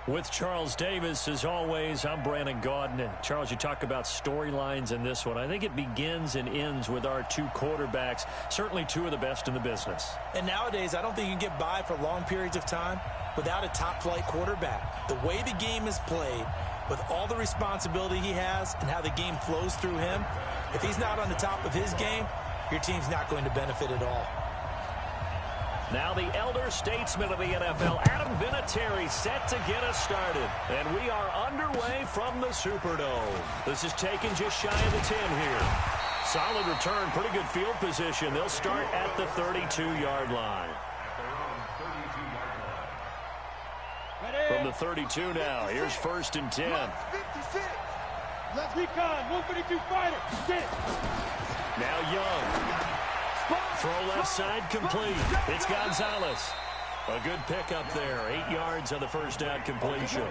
With Charles Davis, as always, I'm Brandon Gaudin. Charles, you talk about storylines in this one. I think it begins and ends with our two quarterbacks, certainly two of the best in the business. And nowadays, I don't think you can get by for long periods of time without a top-flight quarterback. The way the game is played, with all the responsibility he has and how the game flows through him, if he's not on the top of his game, your team's not going to benefit at all. Now the elder statesman of the NFL, Adam Vinatieri, set to get us started. And we are underway from the Superdome. This is taken just shy of the 10 here. Solid return, pretty good field position. They'll start at the 32-yard line. From the 32 now, here's 1st and 10. Let's recon, 152 fighter. Now Young. Throw left side complete. It's Gonzalez. A good pickup there. 8 yards on the first down completion.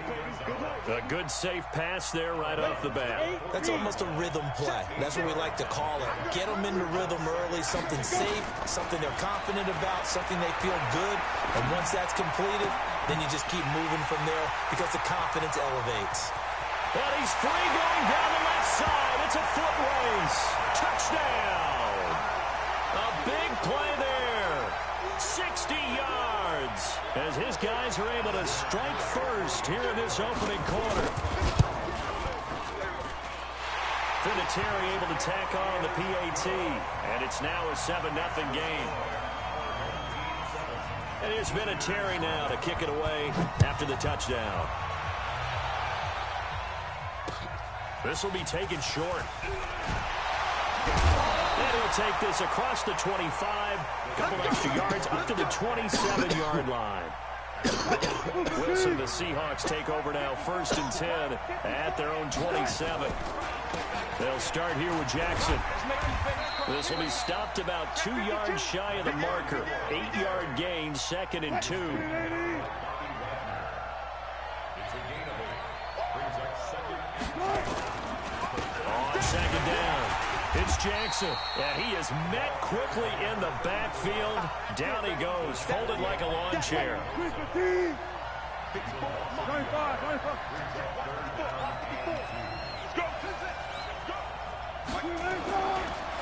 A good safe pass there right off the bat. That's almost a rhythm play. That's what we like to call it. Get them into rhythm early, something safe, something they're confident about, something they feel good. And once that's completed, then you just keep moving from there because the confidence elevates. And he's free going down the left side. It's a foot race. Touchdown. A big play there. 60 yards. As his guys are able to strike first here in this opening quarter. Vinatieri able to tack on the PAT. And it's now a 7-0 game. And here's Vinatieri now to kick it away after the touchdown. This will be taken short. And he'll take this across the 25. A couple extra yards up to the 27-yard line. Wilson, the Seahawks take over now 1st and 10 at their own 27. They'll start here with Jackson. This will be stopped about 2 yards shy of the marker. 8-yard gain, 2nd and 2. On 2nd down, it's Jackson, and he is met quickly in the backfield. Down he goes, folded like a lawn chair.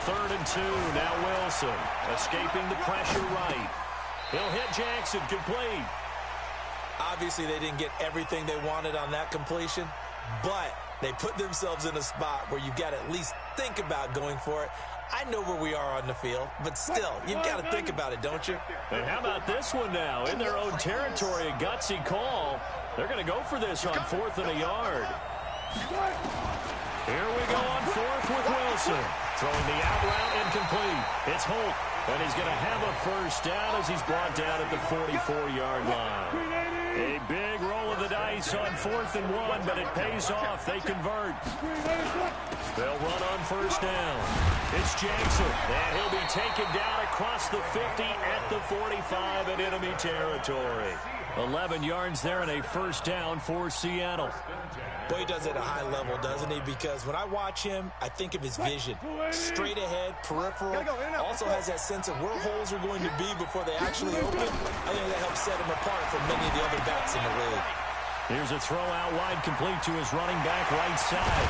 3rd and 2, now Wilson, escaping the pressure right. He'll hit Jackson, complete. Obviously, they didn't get everything they wanted on that completion, but they put themselves in a spot where you've got to at least think about going for it. I know where we are on the field, but still, you've got to think about it, don't you? And how about this one now? In their own territory, a gutsy call. They're going to go for this on 4th and a yard. Here we go on 4th with Wilson. Throwing the out route incomplete. It's Holt, and he's going to have a first down as he's brought down at the 44-yard line. A big roll of the dice on 4th and 1, but it pays off. They convert. They'll run on 1st down. It's Jackson, and he'll be taken down across the 50 at the 45 in enemy territory. 11 yards there and a first down for Seattle. Boy, he does it at a high level, doesn't he? Because when I watch him, I think of his vision. Straight ahead, peripheral. Also has that sense of where holes are going to be before they actually open. I think that helps set him apart from many of the other backs in the league. Here's a throw out wide complete to his running back right side.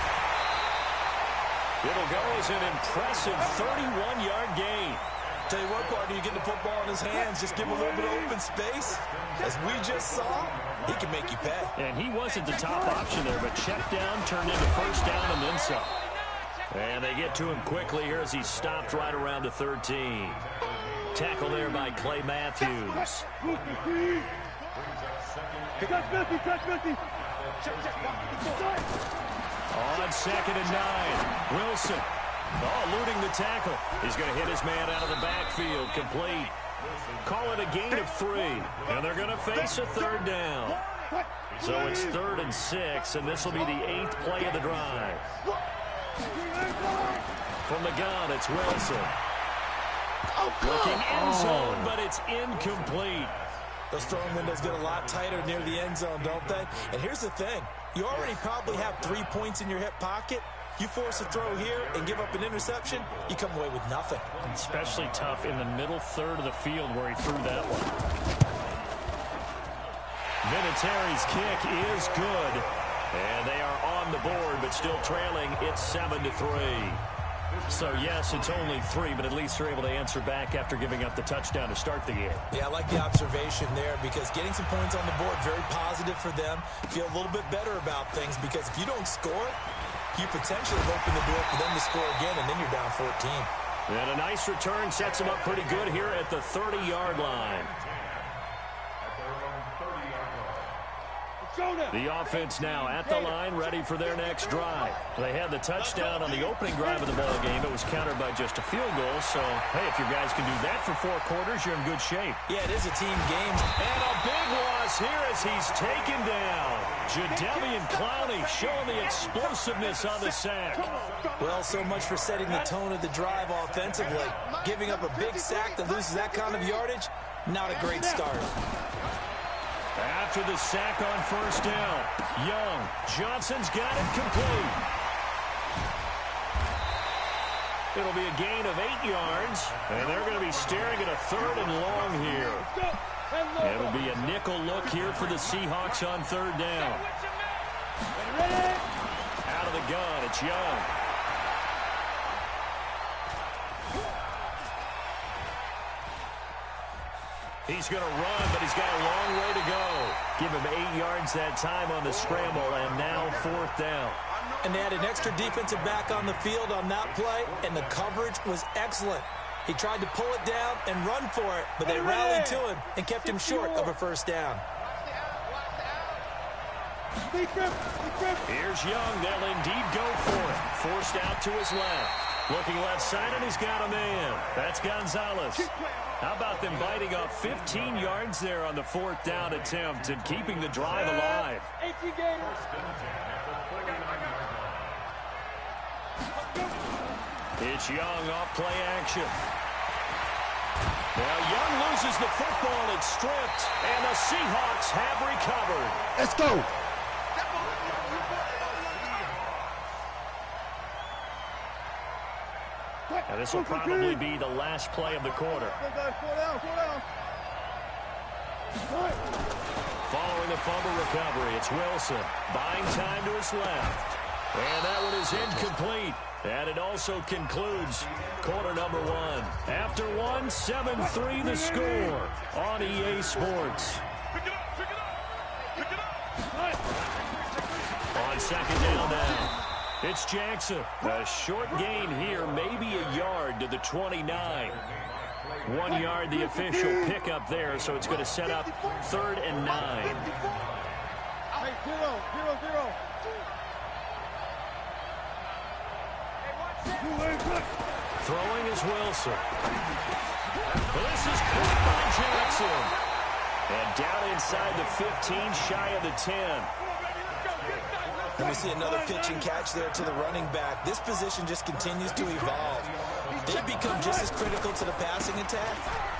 It'll go as an impressive 31-yard gain. Tell you what, partner, you get the football in his hands, just give him a little bit of open space. As we just saw, he can make you pay. And he wasn't the top option there, but check down turned into first down and then some. And they get to him quickly here as he's stopped right around the 13. Tackle there by Clay Matthews. On 2nd and 9, Wilson. Eluding the tackle. He's going to hit his man out of the backfield. Complete. Call it a gain of 3. And they're going to face a 3rd down. So it's 3rd and 6, and this will be the 8th play of the drive. From the gun, it's Wilson. Looking end zone, but it's incomplete. Those throwing windows get a lot tighter near the end zone, don't they? And here's the thing. You already probably have 3 points in your hip pocket. You force a throw here and give up an interception, you come away with nothing. Especially tough in the middle third of the field where he threw that one. Vinatieri's kick is good. And they are on the board, but still trailing. It's 7-3. So, yes, it's only 3, but at least they're able to answer back after giving up the touchdown to start the game. Yeah, I like the observation there because getting some points on the board, very positive for them. Feel a little bit better about things because if you don't score, you potentially open the door for them to score again, and then you're down 14. And a nice return sets them up pretty good here at the 30-yard line. The offense now at the line, ready for their next drive. They had the touchdown on the opening drive of the ball game. It was countered by just a field goal. So, hey, if your guys can do that for 4 quarters, you're in good shape. Yeah, it is a team game. And a big loss here as he's taken down. Jadeveon Clowney showing the explosiveness on the sack. Well, so much for setting the tone of the drive offensively. Giving up a big sack that loses that kind of yardage, not a great start. After the sack on first down, Young. Johnson's got it complete. It'll be a gain of 8 yards, and they're going to be staring at a 3rd and long here. It'll be a nickel look here for the Seahawks on 3rd down. Out of the gun, it's Young. He's going to run, but he's got a long way to go. Give him 8 yards that time on the scramble, and now 4th down. And they had an extra defensive back on the field on that play, and the coverage was excellent. He tried to pull it down and run for it, but they rallied to him and kept him short of a 1st down. Here's Young. They'll indeed go for it. Forced out to his left. Looking left side, and he's got a man. That's Gonzalez. How about them biting off 15 yards there on the 4th down attempt and keeping the drive alive? It's Young off play action. Now Young loses the football. It's stripped, and the Seahawks have recovered. Let's go. Now this will probably be the last play of the quarter. Following the fumble recovery, it's Wilson. Buying time to his left. And that one is incomplete. And it also concludes quarter number 1. After 1, 7-3 the score on EA Sports. On 2nd down now. It's Jackson. A short gain here, maybe a yard to the 29. 1 yard, the official pickup there, so it's going to set up 3rd and 9. Hey, 0-0-0. Throwing is Wilson. This is caught by Jackson. And down inside the 15, shy of the 10. And we see another pitch and catch there to the running back. This position just continues to evolve. They become just as critical to the passing attack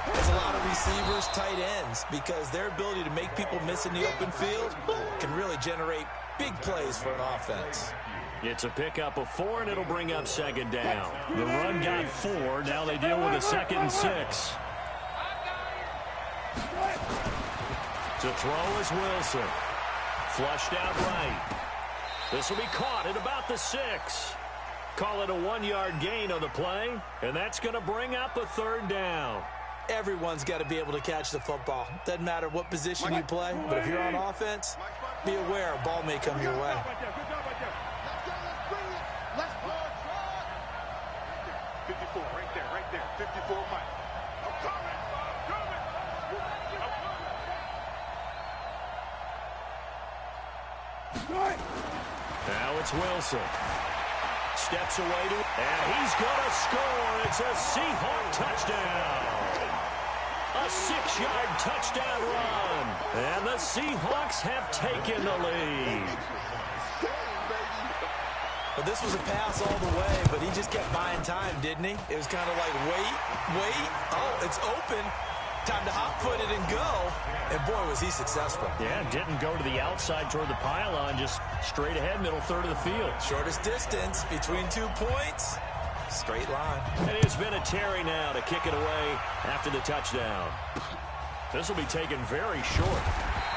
as a lot of receivers, tight ends, because their ability to make people miss in the open field can really generate big plays for an offense. It's a pickup of 4, and it'll bring up 2nd down. The run got 4. Now they deal with a 2nd and 6. To throw is Wilson. Flushed out right. This will be caught at about the 6. Call it a 1-yard gain on the play, and that's going to bring up a 3rd down. Everyone's got to be able to catch the football. Doesn't matter what position you play, but if you're on offense, be aware a ball may come your way. Right there. 54, Mike. Now it's Wilson. Steps away to, and he's going to score. It's a Seahawk touchdown. A 6-yard touchdown run. And the Seahawks have taken the lead. Well, this was a pass all the way, but he just kept buying time, didn't he? It was kind of like, wait. Oh, it's open. Time to hot-foot it and go. And, boy, was he successful. Yeah, didn't go to the outside toward the pylon, just straight ahead, middle third of the field. Shortest distance between 2 points. Straight line. And it's Vinatieri now to kick it away after the touchdown. This will be taken very short.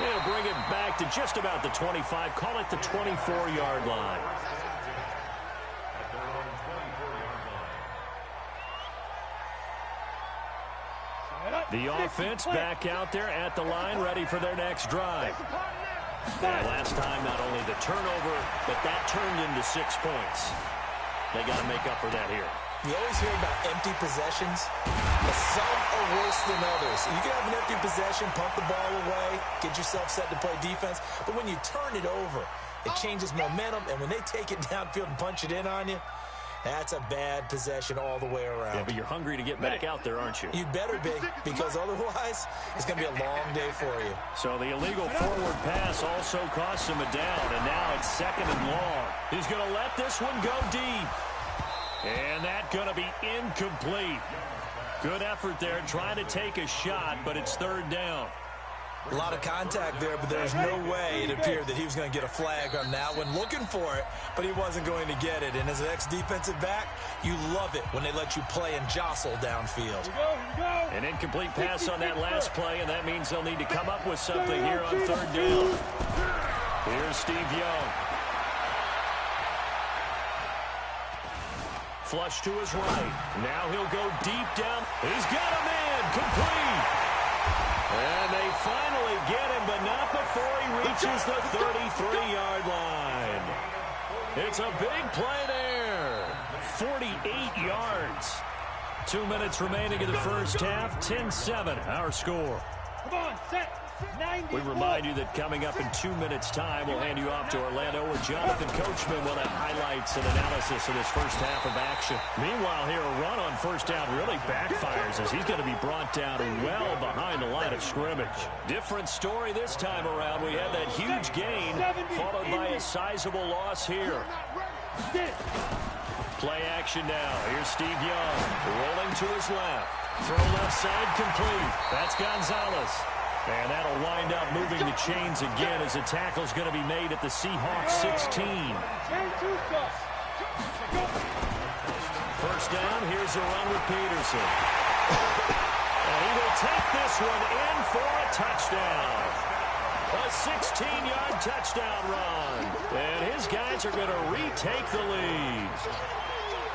They'll bring it back to just about the 25. Call it the 24-yard line. The offense back out there at the line, ready for their next drive. And last time, not only the turnover, but that turned into 6 points. They got to make up for that here. You always hear about empty possessions, but some are worse than others. You can have an empty possession, pump the ball away, get yourself set to play defense, but when you turn it over, it changes momentum, and when they take it downfield and punch it in on you, that's a bad possession all the way around. Yeah, but you're hungry to get back out there, aren't you? You better be, because otherwise, it's going to be a long day for you. So the illegal forward pass also costs him a down, and now it's 2nd and long. He's going to let this one go deep. And that's going to be incomplete. Good effort there, trying to take a shot, but it's 3rd down. A lot of contact there, but there's no way it appeared that he was going to get a flag on that one. Looking for it, but he wasn't going to get it. And as an ex-defensive back, you love it when they let you play and jostle downfield. Here we go. An incomplete pass on that last play, and that means they'll need to come up with something here on 3rd down. Here's Steve Young. Flush to his right. Now he'll go deep down. He's got a man. Complete. And they finally get him, but not before he reaches the 33-yard line. It's a big play there. 48 yards. 2 minutes remaining in the first half. 10-7, our score. Come on, set. We remind you that coming up in 2 minutes' time, we'll hand you off to Orlando, where Jonathan Coachman will have highlights and analysis of this first half of action. Meanwhile, here, a run on 1st down really backfires as he's going to be brought down well behind the line of scrimmage. Different story this time around. We had that huge gain, followed by a sizable loss here. Play action now. Here's Steve Young, rolling to his left. Throw left side complete. That's Gonzalez. And that'll wind up moving the chains again as a tackle's going to be made at the Seahawks 16. First down, here's a run with Peterson. And he will take this one in for a touchdown. A 16-yard touchdown run. And his guys are going to retake the lead.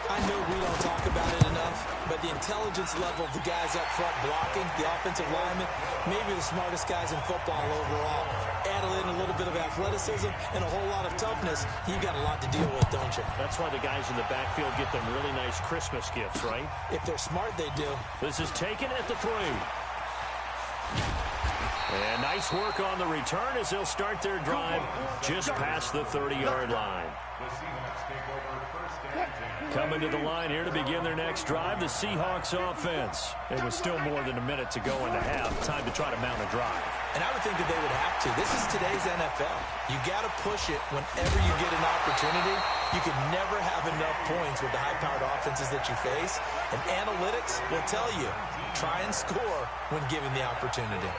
I know we don't talk about it enough, but the intelligence level of the guys up front blocking, the offensive linemen, maybe the smartest guys in football overall. Add in a little bit of athleticism and a whole lot of toughness, you've got a lot to deal with, don't you? That's why the guys in the backfield get them really nice Christmas gifts, right? If they're smart, they do. This is taken at the 3. And nice work on the return as they'll start their drive just past the 30-yard line. Coming to the line here to begin their next drive, the Seahawks offense. It was still more than a minute to go in the half. Time to try to mount a drive. And I would think that they would have to. This is today's NFL. You got to push it whenever you get an opportunity. You can never have enough points with the high-powered offenses that you face. And analytics will tell you, try and score when given the opportunity.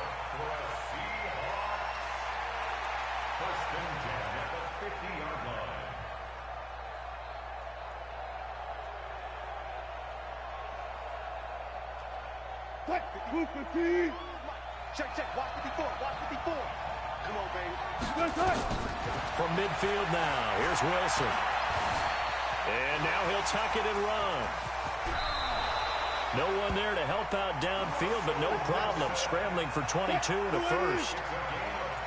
Check, watch 54, watch 54. Come on, baby. From midfield now, here's Wilson. And now he'll tuck it and run. No one there to help out downfield, but no problem scrambling for 22 to first.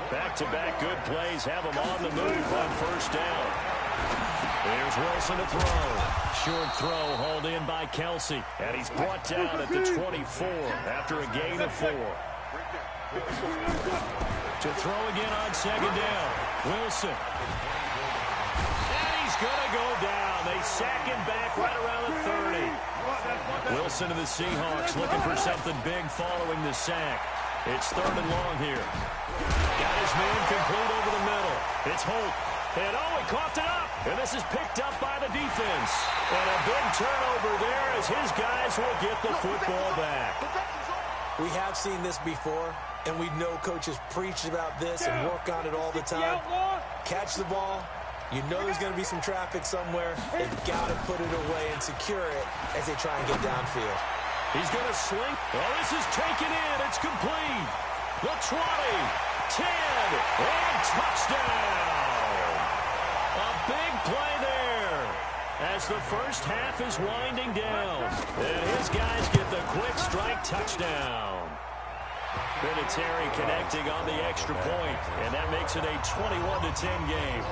Back-to-back good plays have him on the move on 1st down. Here's Wilson to throw. Short throw hauled in by Kelsey. And he's brought down at the 24 after a gain of 4. To throw again on 2nd down. Wilson. And he's going to go down. They sack him back right around the 30. Wilson and the Seahawks looking for something big following the sack. It's 3rd and long here. Got his man complete over the middle. It's Holt. And he coughed it up. And this is picked up by the defense. And a big turnover there as his guys will get the football back. We have seen this before, and we know coaches preach about this and work on it all the time. Catch the ball. You know there's going to be some traffic somewhere. They've got to put it away and secure it as they try and get downfield. He's going to sling. Oh, this is taken in. It's complete. The 20. 10, and touchdown. A big play there as the first half is winding down. And his guys get the quick strike touchdown. Vinatieri connecting on the extra point, and that makes it a 21-10 game.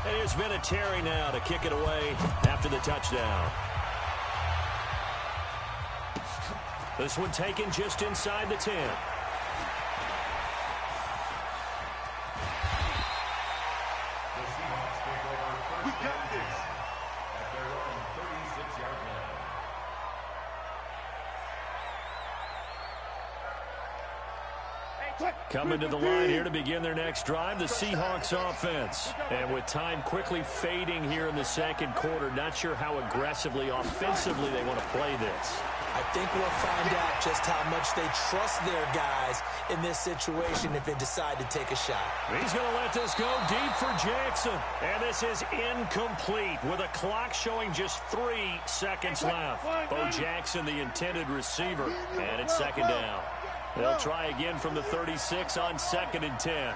And here's Vinatieri now to kick it away after the touchdown. This one taken just inside the 10. We got this. At their own 36-yard line. Coming to the line here to begin their next drive, the Seahawks offense. And with time quickly fading here in the second quarter, not sure how aggressively, offensively they want to play this. I think we'll find out just how much they trust their guys in this situation if they decide to take a shot. He's going to let this go deep for Jackson. And this is incomplete with a clock showing just 3 seconds left. Bo Jackson, the intended receiver, and it's second down. They'll try again from the 36 on 2nd and 10.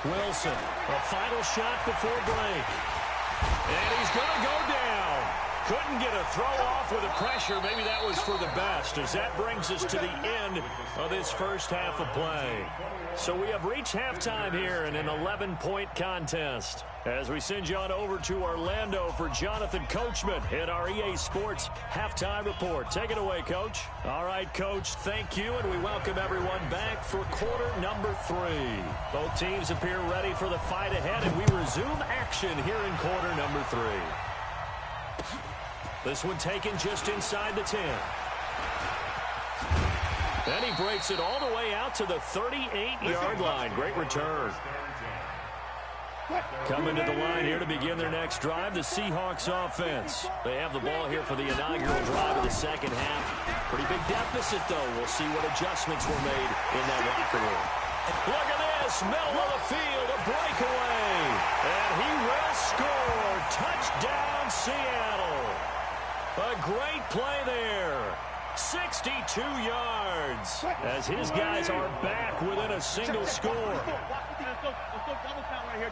Wilson, a final shot before break. And he's going to go down. Couldn't get a throw off with the pressure. Maybe that was for the best, as that brings us to the end of this first half of play. So we have reached halftime here in an 11-point contest. As we send you on over to Orlando for Jonathan Coachman in our EA Sports Halftime Report. Take it away, Coach. All right, Coach, thank you, and we welcome everyone back for quarter number 3. Both teams appear ready for the fight ahead, and we resume action here in quarter number 3. This one taken just inside the 10. And he breaks it all the way out to the 38-yard line. Great return. Coming to the line here to begin their next drive, the Seahawks offense. They have the ball here for the inaugural drive of the second half. Pretty big deficit, though. We'll see what adjustments were made in that locker room. Look at this. Middle of the field, a breakaway. And he will score. Touchdown, Seattle. A great play there. 62 yards as his guys are back within a single score.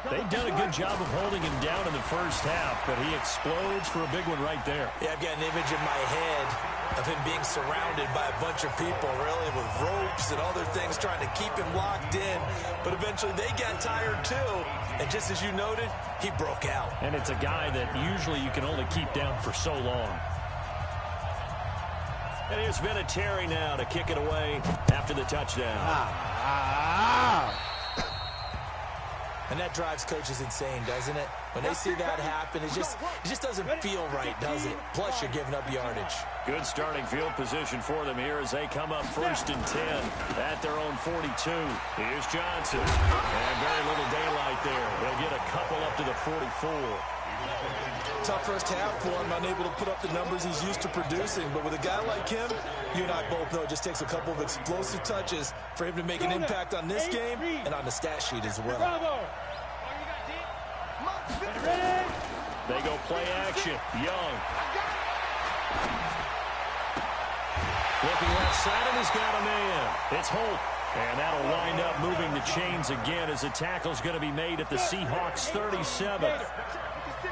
They've done a good job of holding him down in the first half, but he explodes for a big one right there. Yeah, I've got an image in my head of him being surrounded by a bunch of people, really, with ropes and other things trying to keep him locked in. But eventually they got tired, too. And just as you noted, he broke out. And it's a guy that usually you can only keep down for so long. And here's Vinatieri now to kick it away after the touchdown. And that drives coaches insane, doesn't it? When they see that happen, it just doesn't feel right, does it? Plus, you're giving up yardage. Good starting field position for them here as they come up 1st and 10 at their own 42. Here's Johnson. And very little daylight there. They'll get a couple up to the 44. Tough first half for him, unable to put up the numbers he's used to producing. But with a guy like him, you and I both know it just takes a couple of explosive touches for him to make an impact on this game and on the stat sheet as well. They go play action. Young. Looking left side, and he's got a man. It's Holt. And that'll wind up moving the chains again as the tackle's going to be made at the Seahawks 37.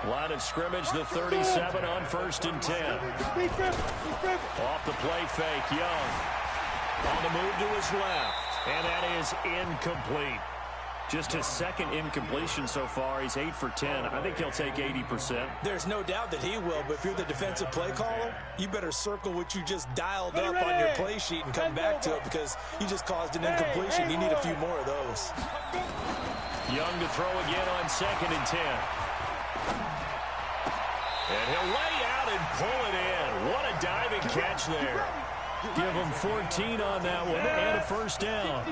Line of scrimmage, the 37 on 1st and 10. Off the play fake, Young. On the move to his left. And that is incomplete. Just his second incompletion so far. He's 8 for 10. I think he'll take 80%. There's no doubt that he will, but if you're the defensive play caller, you better circle what you just dialed up on your play sheet and come back to it because you just caused an incompletion. You need a few more of those. Young to throw again on 2nd and 10. And he'll lay out and pull it in. What a diving catch there. Give him 14 on that one and a first down.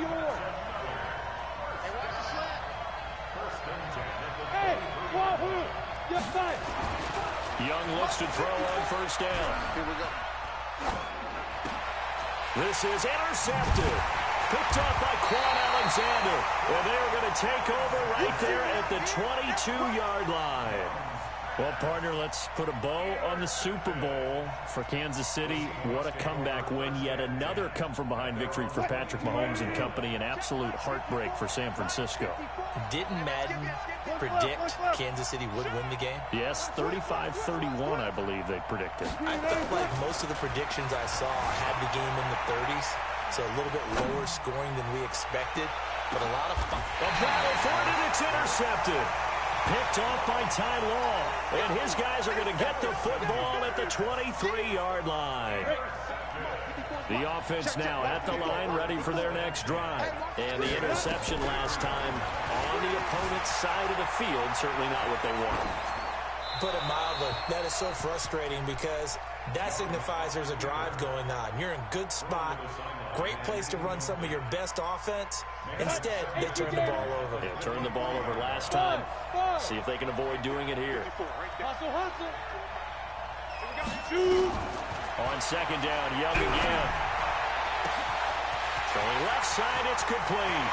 Young looks to throw on 1st down. Here we go. This is intercepted. Picked off by Quan Alexander. And they are going to take over right there at the 22-yard line. Well, partner, let's put a bow on the Super Bowl for Kansas City. What a comeback win. Yet another come-from-behind victory for Patrick Mahomes and company. An absolute heartbreak for San Francisco. Didn't Madden predict Kansas City would win the game? Yes, 35-31, I believe they predicted. I felt like most of the predictions I saw had the game in the 30s, so a little bit lower scoring than we expected, but a lot of fun. A battle for it, and it's intercepted. Picked off by Ty Law, and his guys are going to get the football at the 23-yard line. The offense now at the line, ready for their next drive. And the interception last time on the opponent's side of the field, certainly not what they wanted. Put it mildly, that is so frustrating because that signifies there's a drive going on. You're in good spot, great place to run some of your best offense. Instead, they turn the ball over. Yeah, turned the ball over last time. See if they can avoid doing it here. On second down, Young again. Throwing left side, it's complete.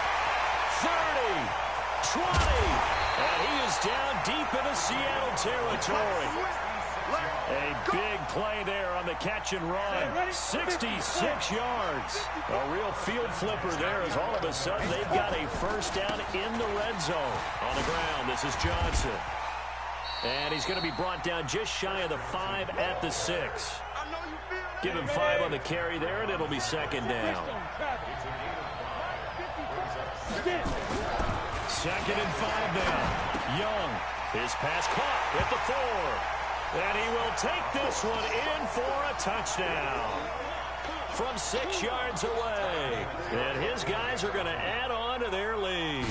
30, 20. And he is down deep into Seattle territory. A big play there on the catch and run. 66 yards. A real field flipper there as all of a sudden they've got a first down in the red zone. On the ground, this is Johnson. And he's going to be brought down just shy of the 5 at the 6. Give him 5 on the carry there, and it'll be second down. Second and 5 now. Young, his pass caught at the 4. And he will take this one in for a touchdown. From 6 yards away. And his guys are going to add on to their lead.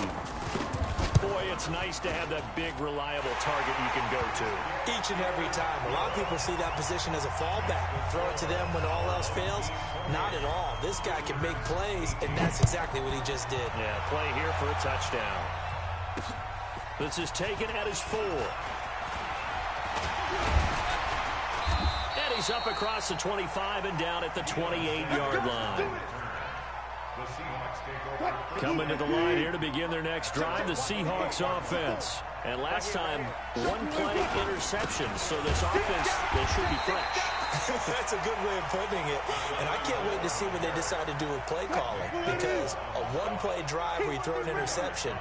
Boy, it's nice to have that big, reliable target you can go to. Each and every time. A lot of people see that position as a fallback. Throw it to them when all else fails. Not at all. This guy can make plays, and that's exactly what he just did. Yeah, play here for a touchdown. This is taken at his 4. And he's up across the 25 and down at the 28-yard line. Coming to the line here to begin their next drive, the Seahawks offense. And last time, one play interception, so this offense, they should be fresh. That's a good way of putting it. And I can't wait to see what they decide to do with play calling, because a one-play drive where you throw an interception,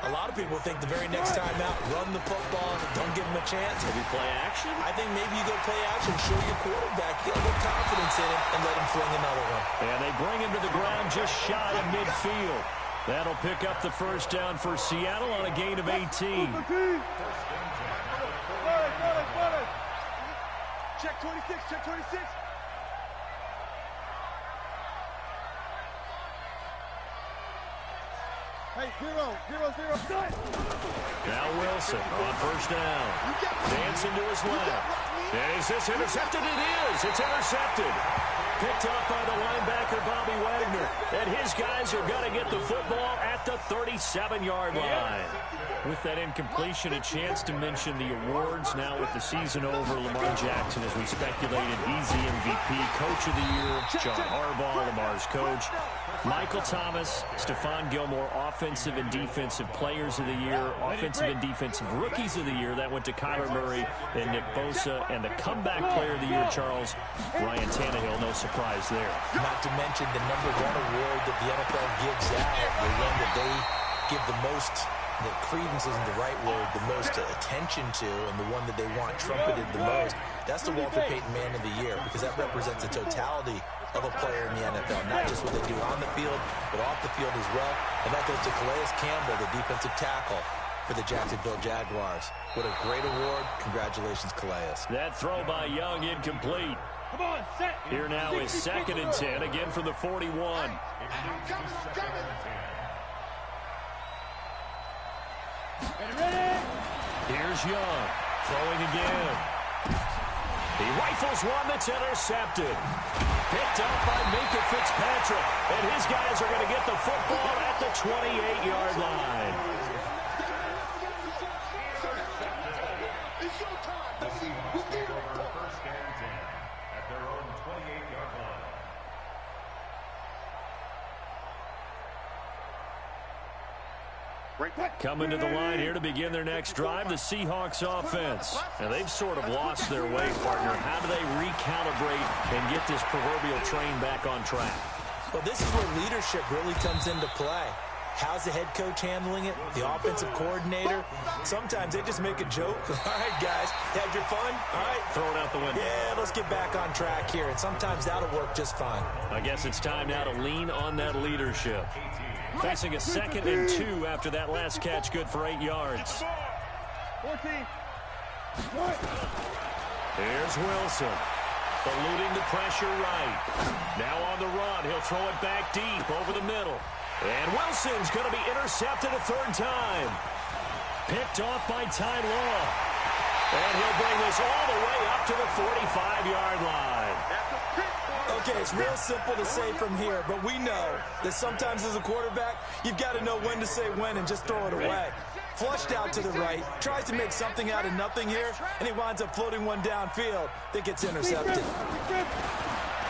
a lot of people think the very next time out, run the football, don't give them a chance. Maybe play action? I think maybe you go play action, show your quarterback, get a little confidence in him, and let him fling another one. And they bring him to the ground just shy of midfield. That'll pick up the first down for Seattle on a gain of 18. Check 26, check 26. Hey, 0, 0, 0. Now Wilson on first down. Dancing to his left. Is this intercepted? It is. It's intercepted. Picked up by the linebacker, Bobby Wagner. And his guys are going to get the football at the 37-yard line. With that incompletion, a chance to mention the awards. Now with the season over, Lamar Jackson, as we speculated, he's the MVP, Coach of the Year, John Harbaugh, Lamar's coach. Michael Thomas, Stephon Gilmore, Offensive and Defensive Players of the Year, Offensive and Defensive Rookies of the Year. That went to Kyler Murray and Nick Bosa. And the Comeback Player of the Year, Charles, Ryan Tannehill, no surprise there. Not to mention the #1 award that the NFL gives out, the one that they give the most, the credence isn't the right word, the most attention to, and the one that they want trumpeted the most. That's the Walter Payton Man of the Year, because that represents the totality of a player in the NFL, not just what they do on the field, but off the field as well. And that goes to Calais Campbell, the defensive tackle for the Jacksonville Jaguars. What a great award. Congratulations, Calais. That throw by Young incomplete. Come on, set. Here now is second and 10, again from the 41. Here's Young, throwing again. He rifles one that's intercepted. Picked up by Minkah Fitzpatrick. And his guys are going to get the football at the 28-yard line. The Seahawks take over first and 10 at their own 28-yard line. Coming to the line here to begin their next drive, the Seahawks offense. And they've sort of lost their way, partner. How do they recalibrate and get this proverbial train back on track? Well, this is where leadership really comes into play. How's the head coach handling it? The offensive coordinator? Sometimes they just make a joke. All right, guys, had your fun? All right. Throw it out the window. Yeah, let's get back on track here. And sometimes that'll work just fine. I guess it's time now to lean on that leadership. Facing a 2nd and 2 after that last catch, good for 8 yards. 14. Here's Wilson. Eluding the pressure right. Now on the run. He'll throw it back deep over the middle. And Wilson's going to be intercepted a 3rd time. Picked off by Ty Law. And he'll bring this all the way up to the 45-yard line. Okay, it's real simple to say from here, but we know that sometimes as a quarterback, you've got to know when to say when and just throw it away. Flushed out to the right, tries to make something out of nothing here, and he winds up floating one downfield that gets intercepted.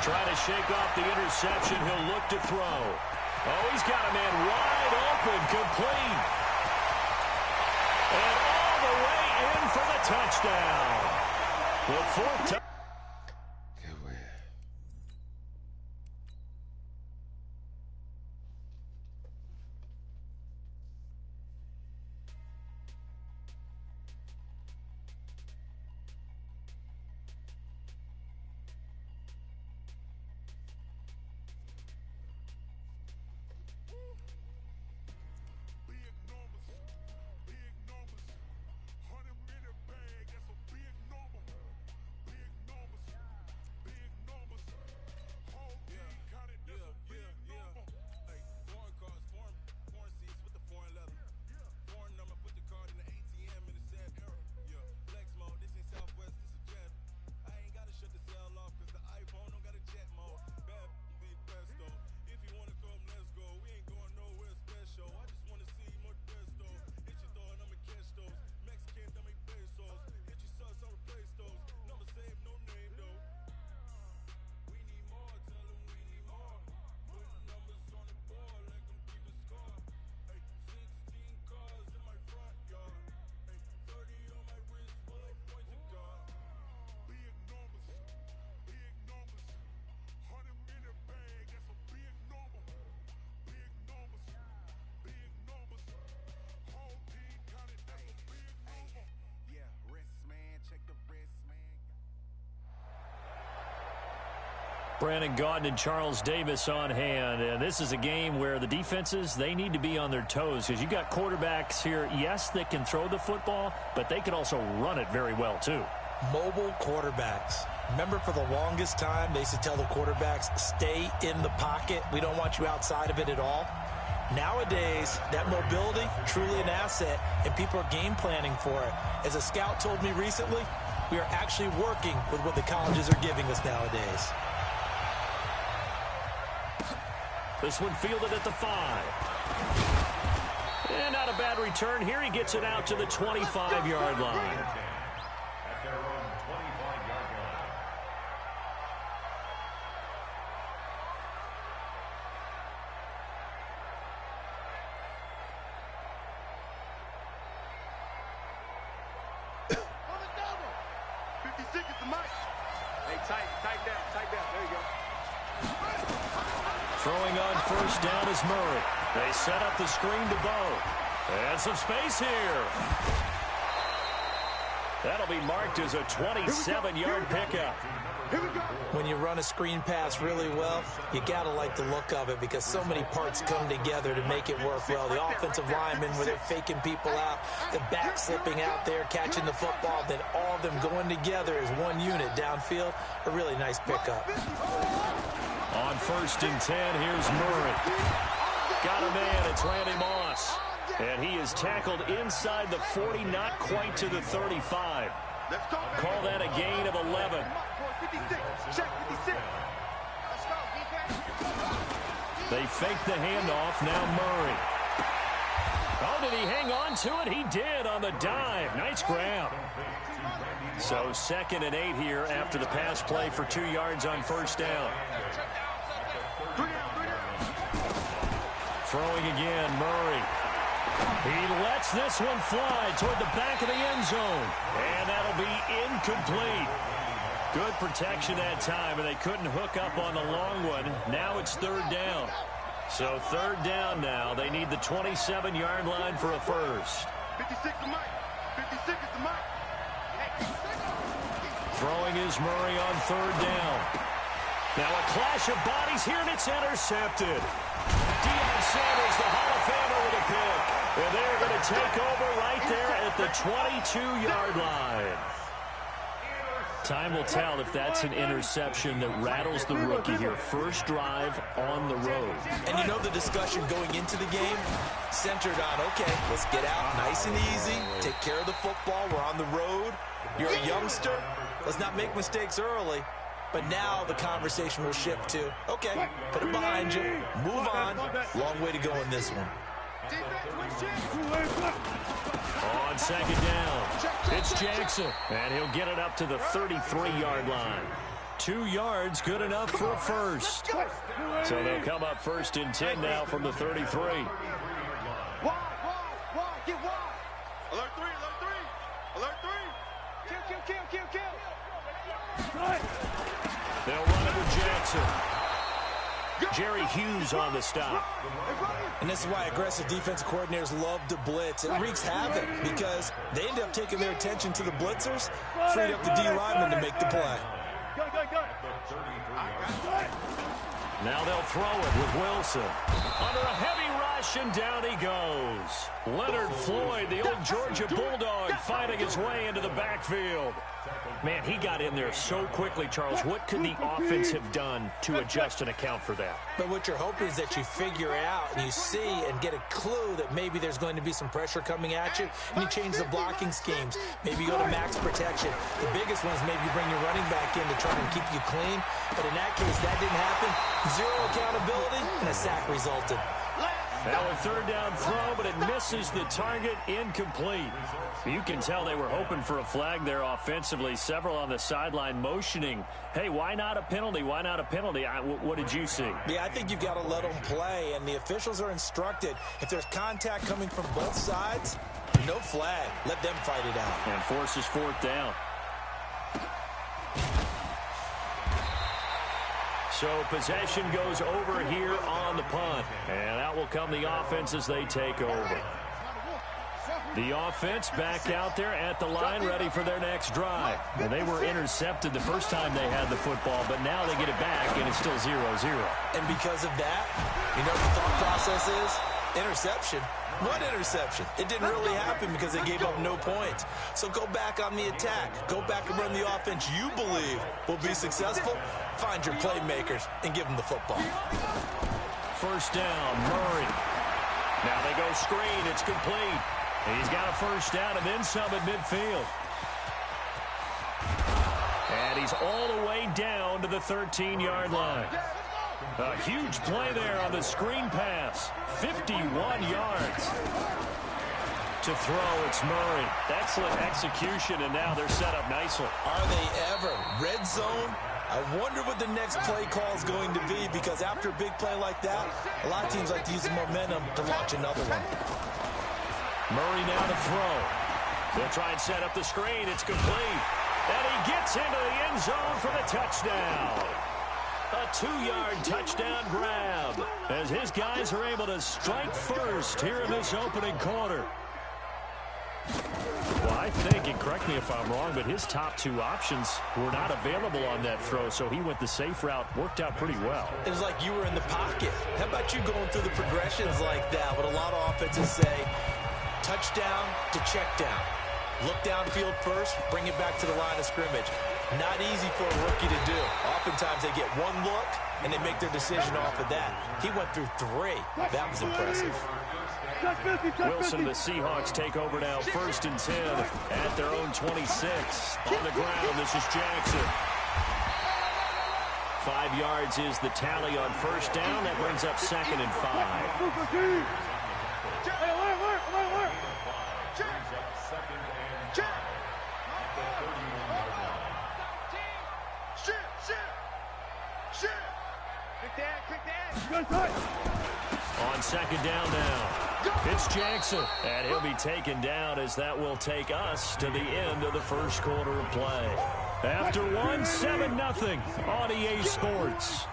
Trying to shake off the interception. He'll look to throw. Oh, he's got a man wide open, complete. And all the way in for the touchdown. The 4th touchdown. Brandon Gaudin and Charles Davis on hand. And this is a game where the defenses, they need to be on their toes because you've got quarterbacks here, yes, that can throw the football, but they can also run it very well too. Mobile quarterbacks. Remember for the longest time, they used to tell the quarterbacks, stay in the pocket. We don't want you outside of it at all. Nowadays, that mobility, truly an asset, and people are game planning for it. As a scout told me recently, we are actually working with what the colleges are giving us nowadays. This one fielded at the 5. And not a bad return here. He gets it out to the 25-yard line. At their own 25-yard line. On the double. 56 is the mic. Hey, tight down. There you go. Throwing on 1st down is Murray. They set up the screen to Bo. And some space here. That'll be marked as a 27-yard pickup. Here we go. When you run a screen pass really well, you got to like the look of it because so many parts come together to make it work well. The offensive linemen where they're faking people out, the back slipping out there, catching the football, then all of them going together as one unit downfield. A really nice pickup. On 1st and 10, here's Murray. Got a man, it's Randy Moss. And he is tackled inside the 40, not quite to the 35. Call that a gain of 11. 56. Check 56. They fake the handoff, now Murray. Oh, did he hang on to it? He did on the dive. Nice grab. So 2nd and 8 here after the pass play for 2 yards on 1st down. Throwing again, Murray. He lets this one fly toward the back of the end zone. And that'll be incomplete. Good protection that time, and they couldn't hook up on the long one. Now it's third down. So third down now. They need the 27-yard line for a first. 56 to Mike. 56 is the Mike. Throwing is Murray on third down. Now a clash of bodies here, and it's intercepted. Deion Sanders, the Hall of Famer, with a pick. And they're going to take over right there at the 22-yard line. Time will tell if that's an interception that rattles the rookie here. First drive on the road. And you know the discussion going into the game centered on, okay, let's get out nice and easy, take care of the football, we're on the road. You're a youngster, let's not make mistakes early. But now the conversation will shift to, okay, put it behind you, move on. Long way to go in this one. On second down, it's Jackson, and he'll get it up to the 33-yard line. 2 yards, good enough for a first. So they'll come up first and 10 now from the 33. Wide, get wide. Alert 3, alert 3. Alert 3. Kill. They'll run it with Jackson. Jerry Hughes on the stop. And this is why aggressive defensive coordinators love to blitz. It wreaks havoc because they end up taking their attention to the blitzers, freed up the D lineman to make the play. Now they'll throw it with Wilson. Under a heavy rush, and down he goes. Leonard Floyd, the old Georgia Bulldog, fighting his way into the backfield. Man, he got in there so quickly, Charles. What could the offense have done to adjust and account for that? But what you're hoping is that you figure out and you see and get a clue that maybe there's going to be some pressure coming at you, and you change the blocking schemes. Maybe you go to max protection. The biggest one is maybe you bring your running back in to try and keep you clean. But in that case, that didn't happen. Zero accountability, and a sack resulted. Now a third down throw, but it misses the target, incomplete. You can tell they were hoping for a flag there offensively. Several on the sideline motioning, hey, why not a penalty? Why not a penalty? What did you see? Yeah, I think you've got to let them play, and the officials are instructed. If there's contact coming from both sides, no flag. Let them fight it out. And forces fourth down. So possession goes over here on the punt. And out will come the offense as they take over. The offense back out there at the line, ready for their next drive. And they were intercepted the first time they had the football, but now they get it back, and it's still 0-0. And because of that, you know what the thought process is? Interception. What interception? It didn't really happen because they gave up no points. So go back on the attack. Go back and run the offense you believe will be successful. Find your playmakers and give them the football. First down, Murray. Now they go screen. It's complete. He's got a first down and then some at midfield. And he's all the way down to the 13-yard line. A huge play there on the screen pass. 51 yards. To throw, it's Murray. Excellent execution, and now they're set up nicely. Are they ever? Red zone? I wonder what the next play call is going to be, because after a big play like that, a lot of teams like to use the momentum to launch another one. Murray now to throw. They'll try and set up the screen. It's complete. And he gets into the end zone for the touchdown. A 2-yard touchdown grab as his guys are able to strike first here in this opening quarter. Well, I think, and correct me if I'm wrong, but his top two options were not available on that throw, so he went the safe route. Worked out pretty well. It was like you were in the pocket. How about you going through the progressions like that? What a lot of offenses say, touchdown to check down. Look downfield first, bring it back to the line of scrimmage. Not easy for a rookie to do. Oftentimes they get one look, and they make their decision off of that. He went through 3. That was impressive. Wilson, the Seahawks take over now, 1st and 10 at their own 26. On the ground, this is Jackson. 5 yards is the tally on first down. That brings up 2nd and 5. On second down now. It's Jackson, and he'll be taken down as that will take us to the end of the first quarter of play. After one, 7-0 on EA Sports.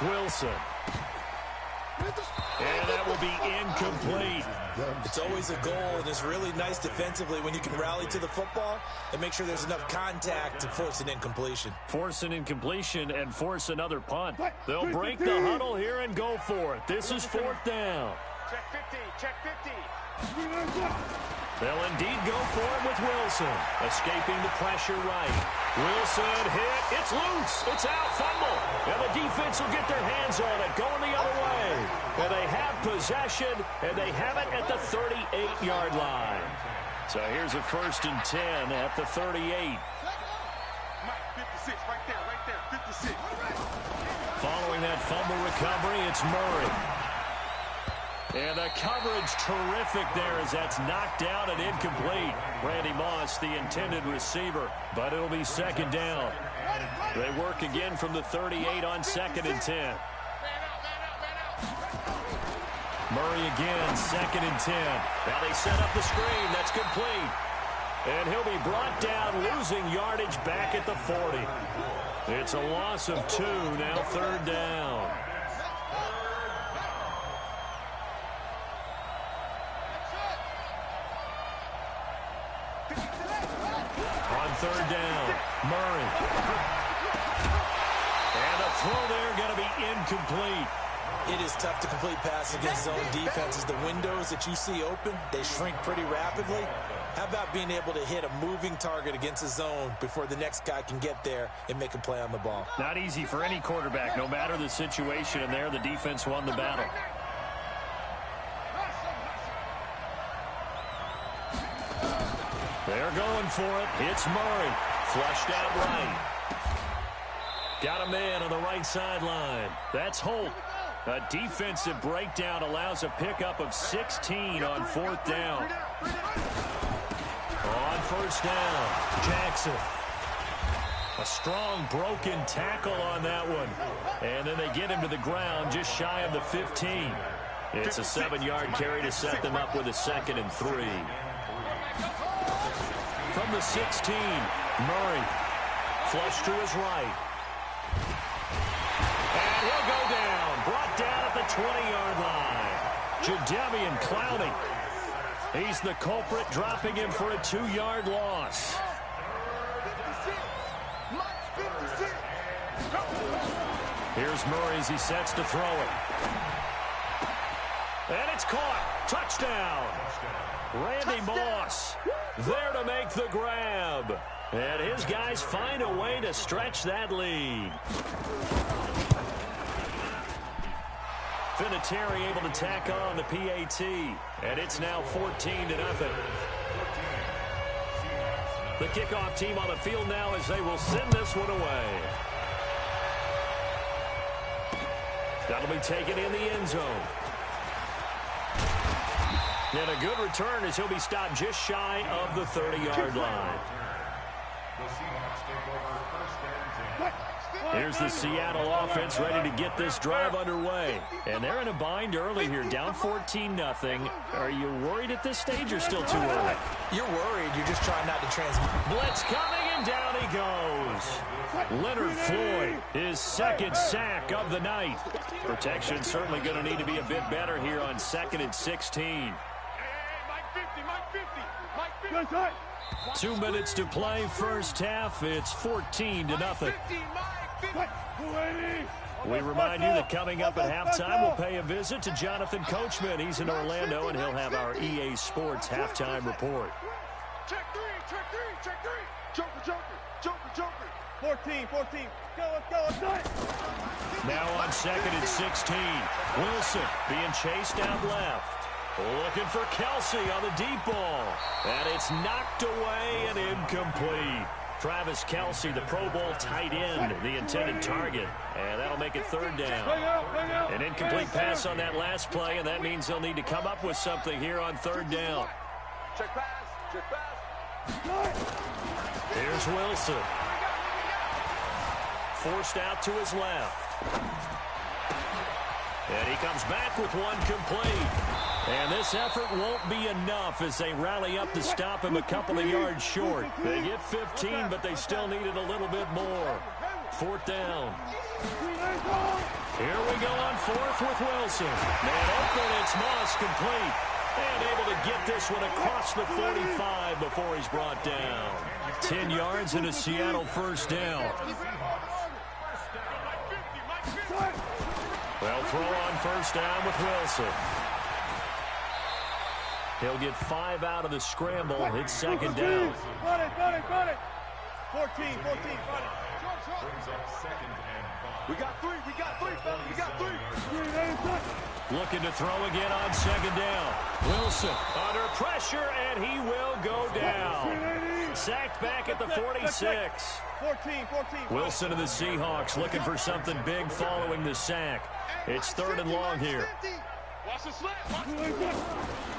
Wilson. And that will be incomplete. It's always a goal, and it's really nice defensively when you can rally to the football and make sure there's enough contact to force an incompletion. Force an incompletion and force another punt. They'll break the huddle here and go for it. This is 4th down. Check 50, check 50. They'll indeed go for it with Wilson. Escaping the pressure right. Wilson hit. It's loose. It's out. Fumble. And the defense will get their hands on it. Going the other way. And they have possession. And they have it at the 38-yard line. So here's a 1st and 10 at the 38. Mike, 56, right there, 56. Following that fumble recovery, it's Murray. And the coverage terrific there as that's knocked out and incomplete. Randy Moss, the intended receiver, but it'll be 2nd down. They work again from the 38 on 2nd and 10. Murray again, 2nd and 10. Now they set up the screen. That's complete. And he'll be brought down, losing yardage back at the 40. It's a loss of 2, now 3rd down. On 3rd down, Murray. And the throw there going to be incomplete. It is tough to complete passes against zone defenses. The windows that you see open, they shrink pretty rapidly. How about being able to hit a moving target against a zone before the next guy can get there and make a play on the ball? Not easy for any quarterback, no matter the situation, and there the defense won the battle. They're going for it. It's Murray. Flushed out right. Got a man on the right sideline. That's Holt. A defensive breakdown allows a pickup of 16 on 4th down. On 1st down, Jackson. A strong broken tackle on that one. And then they get him to the ground just shy of the 15. It's a 7-yard carry to set them up with a 2nd and 3. From the 16, Murray. Flush to his right. And he'll go down. Brought down at the 20-yard line. Jadeveon Clowney. He's the culprit, dropping him for a 2-yard loss. 56. Mike, 56. Here's Murray as he sets to throw it. And it's caught. Touchdown. Randy Moss there to make the grab. And his guys find a way to stretch that lead. Vinatieri able to tack on the PAT. And it's now 14-0. The kickoff team on the field now as they will send this one away. That'll be taken in the end zone. And a good return as he'll be stopped just shy of the 30-yard line. Here's the Seattle offense ready to get this drive underway. And they're in a bind early here, down 14-0. Are you worried at this stage or still too early? You're worried. You're just trying not to transmit. Blitz coming, and down he goes. Leonard Floyd, his 2nd sack of the night. Protection certainly going to need to be a bit better here on 2nd and 16. 2 minutes to play first half. It's 14-0. We remind you that coming up at halftime, we'll pay a visit to Jonathan Coachman. He's in Orlando, and he'll have our EA Sports halftime report. Check three, check three, check three. Joker, joker, joker, joker. 14, 14. Go, let's go, let's go. Now on 2nd and 16. Wilson being chased out left. Looking for Kelsey on the deep ball. And it's knocked away and incomplete. Travis Kelsey, the Pro Bowl tight end, the intended target. And that'll make it 3rd down. An incomplete pass on that last play, and that means they'll need to come up with something here on 3rd down. Check pass, check pass. Here's Wilson. Forced out to his left. And he comes back with one complete. And this effort won't be enough as they rally up to stop him a couple of yards short. They get 15, but they still needed a little bit more. Fourth down. Here we go on fourth with Wilson. Man open, it's Moss complete. And able to get this one across the 45 before he's brought down. 10 yards and a Seattle first down. They'll throw on first down with Wilson. He'll get 5 out of the scramble. It's second down. Got it. 14, got it. We got three, fellas. We got three. Looking to throw again on second down. Wilson under pressure, and he will go down. Sacked back at the 46. 14. Wilson and the Seahawks looking for something big following the sack. It's third and long here. Watch the slip.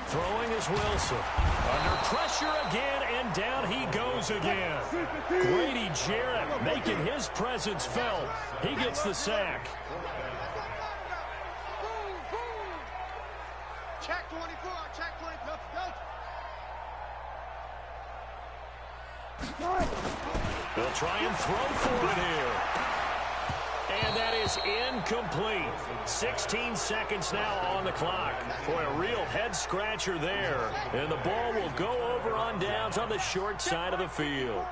Throwing is Wilson. Under pressure again, and down he goes again. Grady Jarrett making his presence felt. He gets the sack. Check 24. Check 24. They'll try and throw for it here. And that is incomplete. 16 seconds now on the clock. Boy, a real head-scratcher there. And the ball will go over on downs on the short side of the field.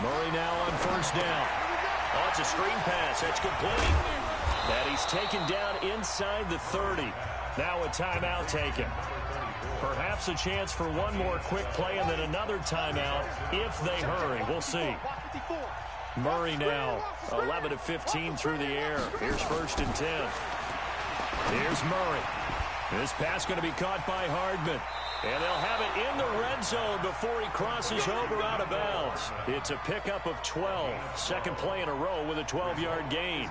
Murray now on first down. Oh, it's a screen pass. That's complete. And he's taken down inside the 30. Now a timeout taken. Perhaps a chance for one more quick play and then another timeout if they hurry. We'll see. Murray now, 11 of 15 through the air. Here's first and 10. Here's Murray. This pass going to be caught by Hardman. And they'll have it in the red zone before he crosses over out of bounds. It's a pickup of 12. Second play in a row with a 12-yard gain.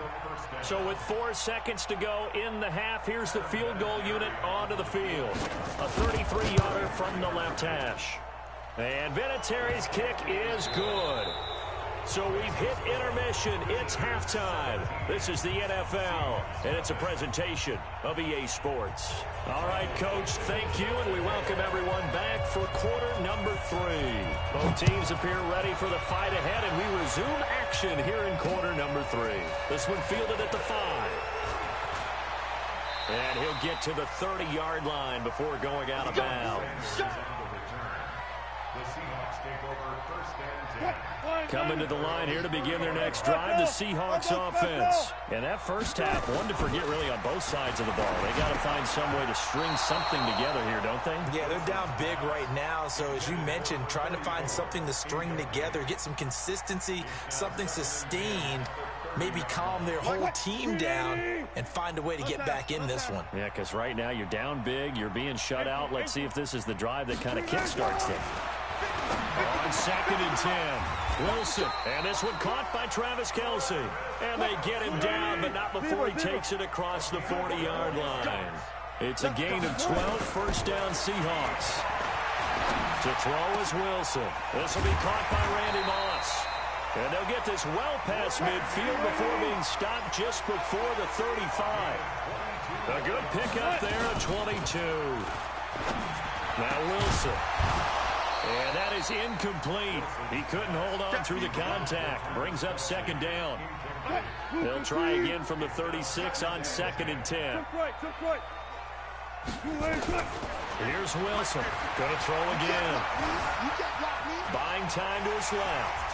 So with 4 seconds to go in the half, here's the field goal unit onto the field. A 33-yarder from the left hash. And Vinatieri's kick is good. So we've hit intermission. It's halftime. This is the NFL, and it's a presentation of EA Sports. All right, Coach, thank you, and we welcome everyone back for quarter number 3. Both teams appear ready for the fight ahead, and we resume action here in quarter number 3. This one fielded at the 5. And he'll get to the 30-yard line before going out of bounds. The Seahawks take over first and 10. Coming to the line here to begin their next drive, the Seahawks offense. And that first half, one to forget really on both sides of the ball. They got to find some way to string something together here, don't they? Yeah, they're down big right now. So as you mentioned, trying to find something to string together, get some consistency, something sustained, maybe calm their whole team down and find a way to get back in this one. Yeah, because right now you're down big, you're being shut out. Let's see if this is the drive that kind of kickstarts them. On second and 10, Wilson, and this one caught by Travis Kelce. And they get him down, but not before he takes it across the 40-yard line. It's a gain of 12, first down Seahawks. To throw is Wilson. This will be caught by Randy Moss. And they'll get this well past midfield before being stopped just before the 35. A good pickup there at 22. Now Wilson. And that is incomplete. He couldn't hold on through the contact. Brings up second down. They'll try again from the 36 on second and 10. Here's Wilson. Going to throw again. Buying time to his left.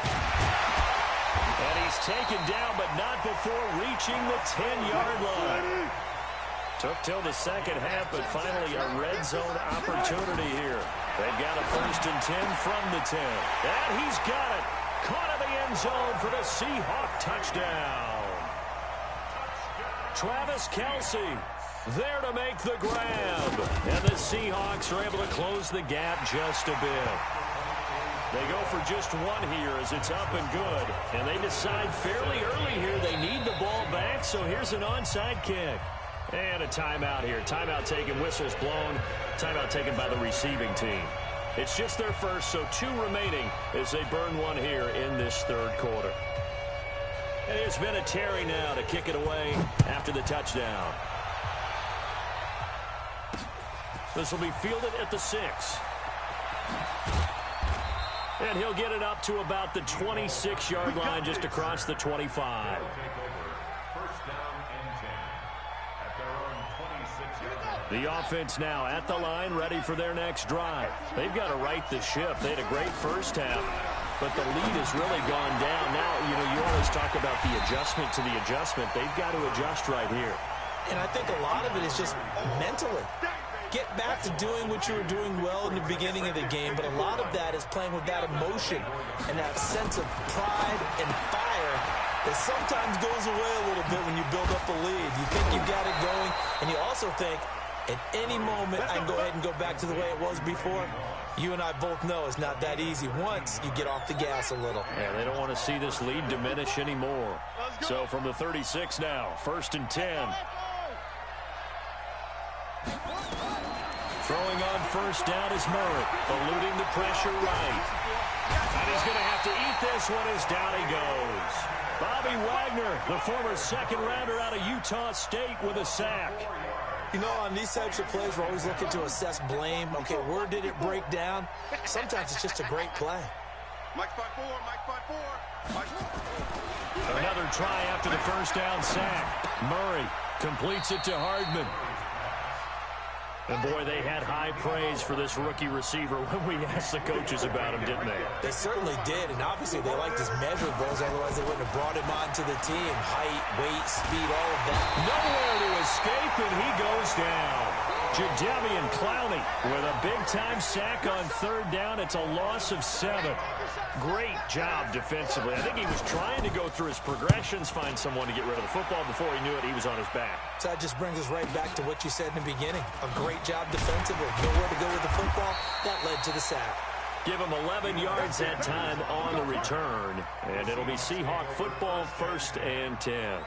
And he's taken down, but not before reaching the 10-yard line. Took till the second half, but finally a red zone opportunity here. They've got a first and 10 from the 10. And he's got it. Caught in the end zone for the Seahawk touchdown. Travis Kelce there to make the grab. And the Seahawks are able to close the gap just a bit. They go for just one here as it's up and good. And they decide fairly early here they need the ball back, so here's an onside kick. And a timeout here. Timeout taken, whistles blown. Timeout taken by the receiving team. It's just their first, so 2 remaining as they burn one here in this third quarter. And it's been a Terry now to kick it away after the touchdown. This will be fielded at the 6. And he'll get it up to about the 26-yard line, just across the 25. The offense now at the line, ready for their next drive. They've got to right the ship. They had a great first half, but the lead has really gone down. Now, you always talk about the adjustment to the adjustment. They've got to adjust right here. And I think a lot of it is just mentally. Get back to doing what you were doing well in the beginning of the game, but a lot of that is playing with that emotion and that sense of pride and fire that sometimes goes away a little bit when you build up a lead. You think you've got it going, and you also think, at any moment, I can go ahead and go back to the way it was before. You and I both know it's not that easy once you get off the gas a little. Yeah, they don't want to see this lead diminish anymore. So from the 36 now, 1st and 10. Throwing on first down is Murray, eluding the pressure right. And he's going to have to eat this one as down he goes. Bobby Wagner, the former second-rounder out of Utah State, with a sack. On these types of plays, we're always looking to assess blame. Okay, where did it break down? Sometimes it's just a great play. Mike's 5-4, Mike's 5-4. Another try after the first down sack. Murray completes it to Hardman. And, boy, they had high praise for this rookie receiver when we asked the coaches about him, didn't they? They certainly did, and obviously they liked his measurables, otherwise they wouldn't have brought him onto the team. Height, weight, speed, all of that. Nowhere to escape, and he goes down. Jadeveon Clowney with a big-time sack on 3rd down. It's a loss of 7. Great job defensively. I think he was trying to go through his progressions, find someone to get rid of the football. Before he knew it, he was on his back. So that just brings us right back to what you said in the beginning. A great job defensively. Nowhere to go with the football. That led to the sack. Give him 11 yards that time on the return. And it'll be Seahawk football, 1st and 10.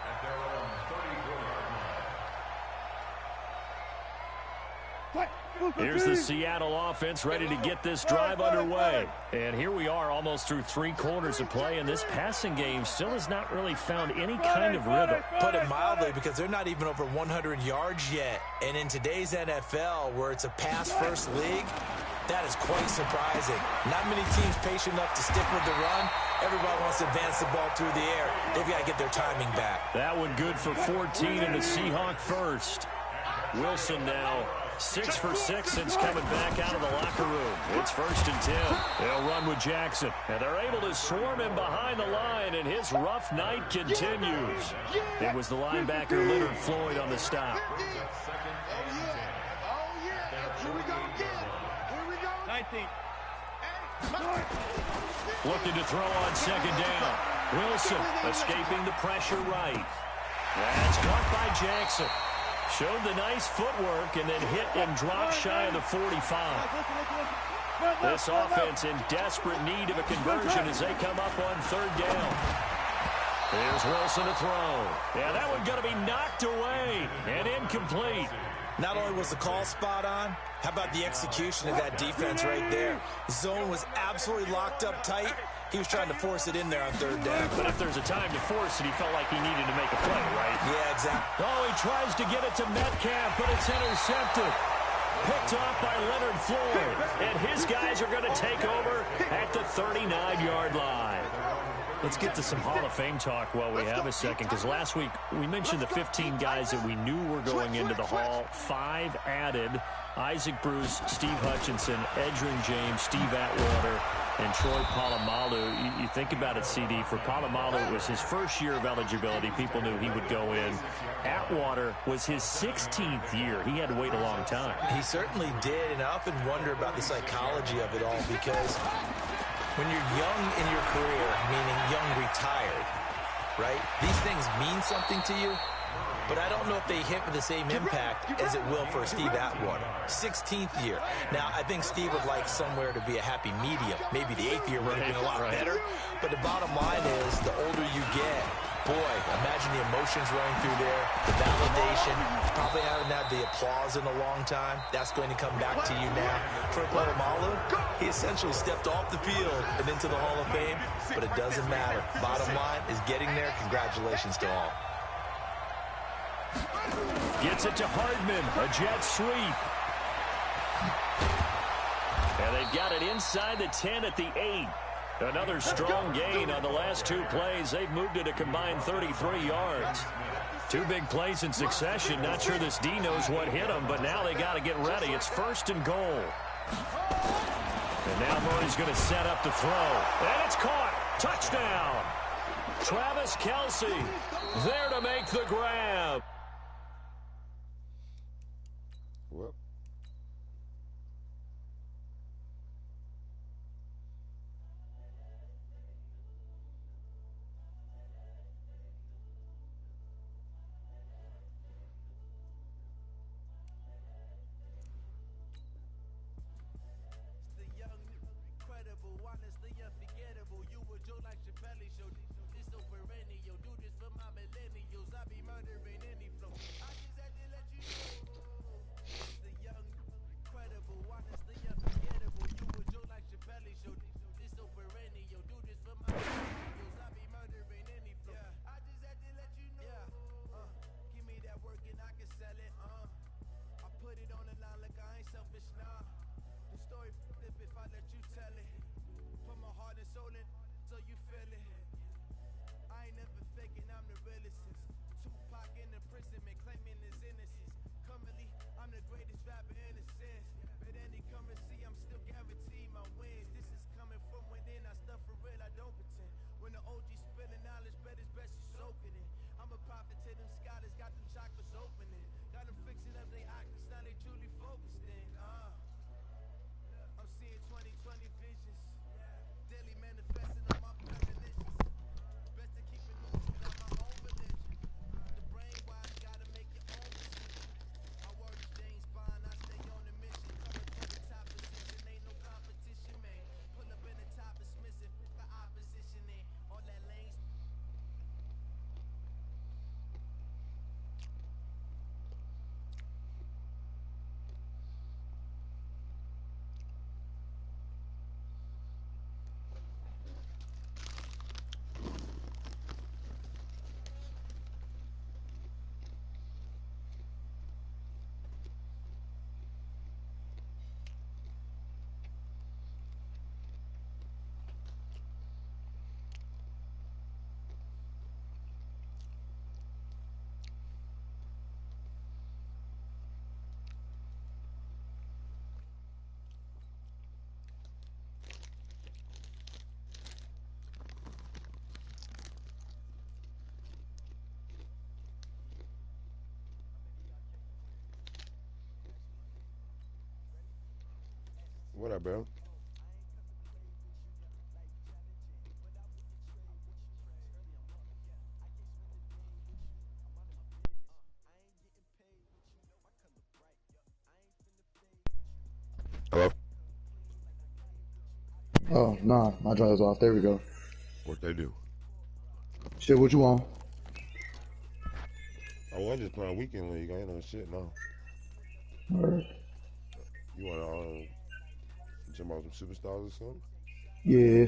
Here's the Seattle offense ready to get this drive underway. And here we are almost through 3 quarters of play, and this passing game still has not really found any kind of rhythm. Put it mildly, because they're not even over 100 yards yet. And in today's NFL, where it's a pass-first league, that is quite surprising. Not many teams patient enough to stick with the run. Everybody wants to advance the ball through the air. They've got to get their timing back. That one good for 14 and a Seahawk first. Wilson now 6 for 6 since coming back out of the locker room. It's 1st and 10. They'll run with Jackson. And they're able to swarm him behind the line, and his rough night continues. It was the linebacker Leonard Floyd on the stop. Here we go again. Here we go. 19. Looking to throw on 2nd down. Wilson escaping the pressure right. That's caught by Jackson. Showed the nice footwork and then hit and dropped shy of the 45. This offense in desperate need of a conversion as they come up on 3rd down. Here's Wilson to throw. Yeah, that one's going to be knocked away and incomplete. Not only was the call spot on, how about the execution of that defense right there? Zone was absolutely locked up tight. He was trying to force it in there on 3rd down. But if there's a time to force it, he felt like he needed to make a play, right? Yeah, exactly. Oh, he tries to get it to Metcalf, but it's intercepted. Picked off by Leonard Floyd. And his guys are going to take over at the 39-yard line. Let's get to some Hall of Fame talk while we have a second, because last week we mentioned the 15 guys that we knew were going into the Hall. 5 added: Isaac Bruce, Steve Hutchinson, Edgerrin James, Steve Atwater, and Troy Polamalu. You think about it, CD. For Polamalu, it was his first year of eligibility. People knew he would go in. Atwater was his 16th year. He had to wait a long time. He certainly did, and I often wonder about the psychology of it all, because when you're young in your career, meaning young retired, right, these things mean something to you, but I don't know if they hit with the same impact as it will for Steve Atwater. 16th year. Now, I think Steve would like somewhere to be a happy medium. Maybe the 8th year would have been a lot better. But the bottom line is, the older you get, Boy, imagine the emotions running through there, the validation, probably haven't had the applause in a long time. That's going to come back to you now. For Polamalu, he essentially stepped off the field and into the Hall of Fame, but it doesn't matter. Bottom line is getting there. Congratulations to all. Gets it to Hardman, a jet sweep. And they've got it inside the 10 at the 8. Another strong gain on the last 2 plays. They've moved it a combined 33 yards. 2 big plays in succession. Not sure this D knows what hit them, but now they got to get ready. It's 1st and goal. And now Murray's going to set up to throw. And it's caught. Touchdown. Travis Kelce there to make the grab. Well. What up, bro? Hello? Oh, nah, my driver's off. There we go. What they do? Shit, what you want? Oh, I just playing weekend league. I ain't no shit, no. Alright. You want to jump on some superstars or something? Yeah,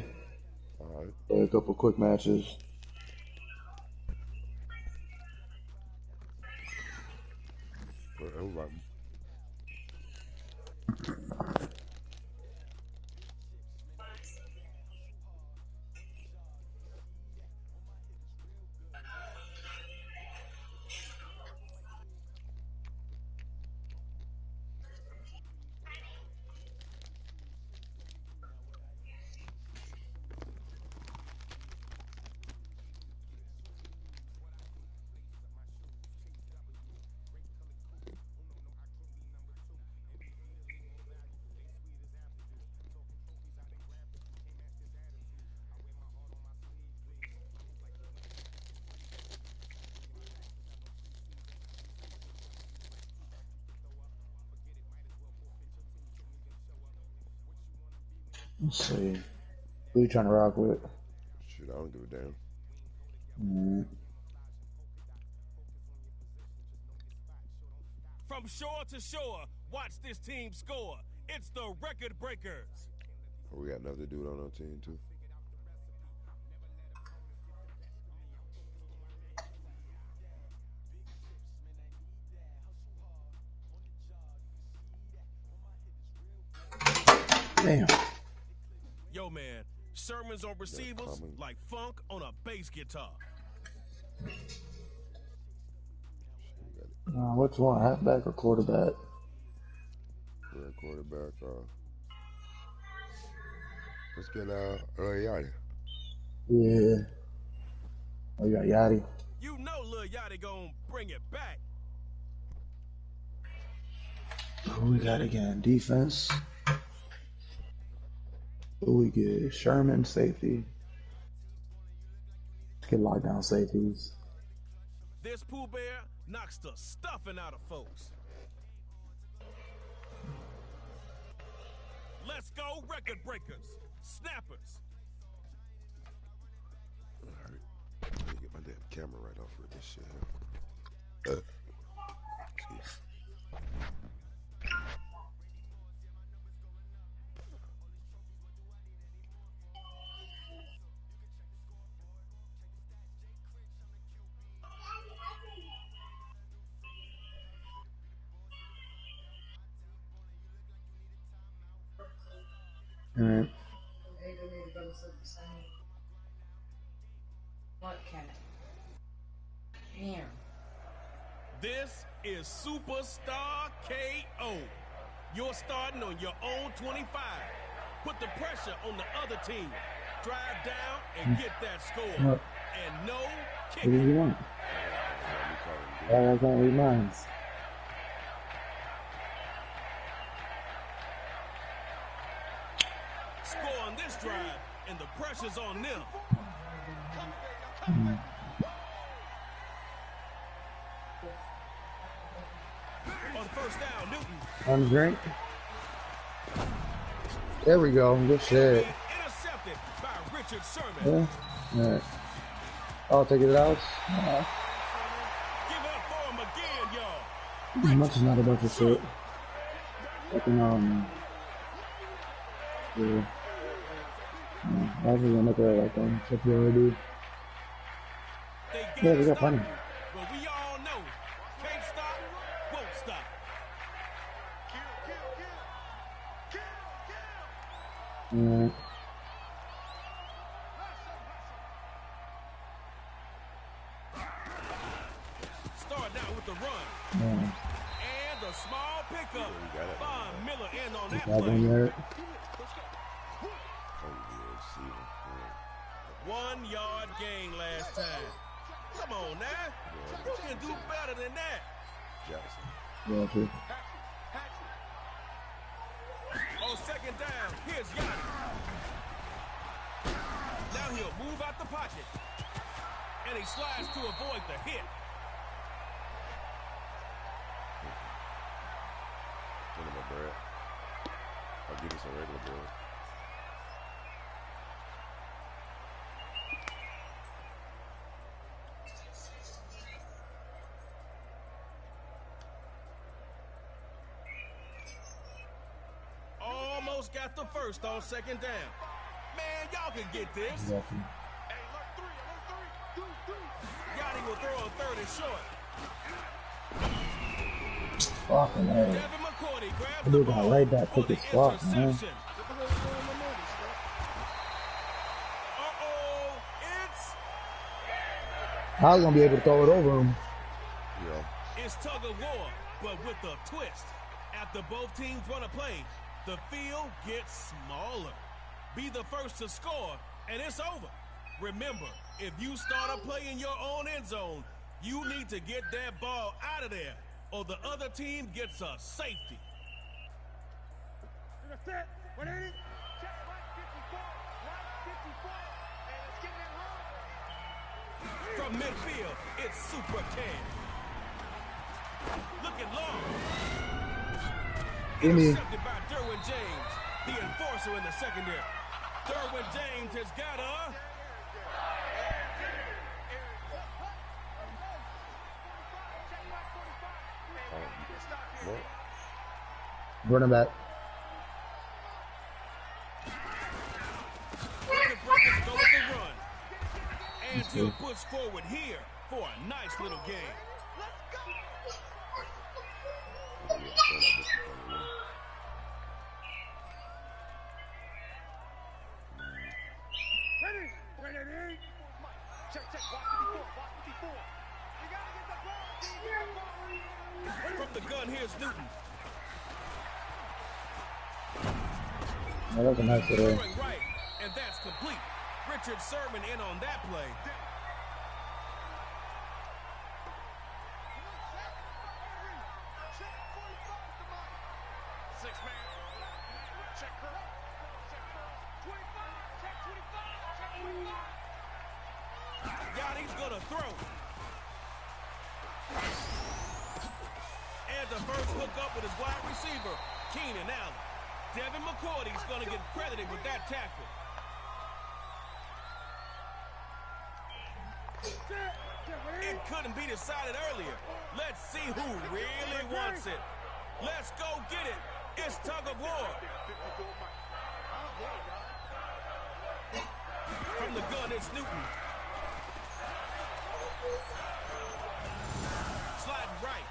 All right. play a couple quick matches. Who right? Let's see. Who you trying to rock with? Shit, I don't give a damn. From shore to shore, watch this team score. It's the Record Breakers. Oh, we got another dude on our team, too. Damn. Yo, man, Sherman's on receivers like funk on a bass guitar. Which one, halfback or quarterback? We're quarterback. Let's get Yachty. Yeah. Oh, you got Yachty. You know Lil Yachty gonna bring it back. Who we got again? Defense. Who we get? Sherman, safety. Let's get lockdown safeties. This Pooh Bear knocks the stuffing out of folks. Let's go, Record Breakers. Snappers. All right. Let me get my damn camera right off with this shit. All right. What can Here. This is Superstar KO. You're starting on your own 25. Put the pressure on the other team. Drive down and get that score. What? And no What kicking. do you want? I can't read mine. Score on this drive, and the pressure's on them. On first down, Newton. On drink. There we go. Good shit. Intercepted by Richard Sherman. Yeah. All right. I'll take it out. Give up for him again, y'all. Much is not a bunch of shit. Fucking, yeah. I was gonna make it like that. If you already. Yeah, we got plenty. But we all know, can't stop, won't stop. Yeah. Start now with the run. Yeah. And the small pickup. Von Miller in on that Got play. one yard. 1 yard gain last time. Come on now. You can do better than that. Yeah, true. On second down, here's Yanni. Now he'll move out the pocket. And he slides to avoid the hit. Bread. I'll give you some regular bread. Almost got the first on second down. Man, y'all can get this. Exactly. Yachty will throw a third and short. Fucking hell. Devin McCourty grabs I the do got ball right back, for took the his spot, man. interception. Uh-oh, it's... I was gonna be able to throw it over him. Yeah. It's tug of war, but with a twist. After both teams run a play, the field gets smaller. Be the first to score, and it's over. Remember, if you start a play in your own end zone, you need to get that ball out of there, or the other team gets a safety. From midfield, it's Super Cam. Looking long. Intercepted by Derwin James, the enforcer in the secondary. Derwin James has got a... Running back. Record breakers go with the run. And he'll push forward here for a nice little game. Ready. Check, watch before. You gotta get the ball. From the gun, here's Newton. Oh, that's a nice little. Right, and that's complete. Richard Sherman in on that play. He's gonna throw. And the first hook up with his wide receiver, Keenan Allen. Devin McCourty's gonna get credited with that tackle. It couldn't be decided earlier. Let's see who really wants it. Let's go get it. It's tug of war. From the gun, it's Newton. Sliding right.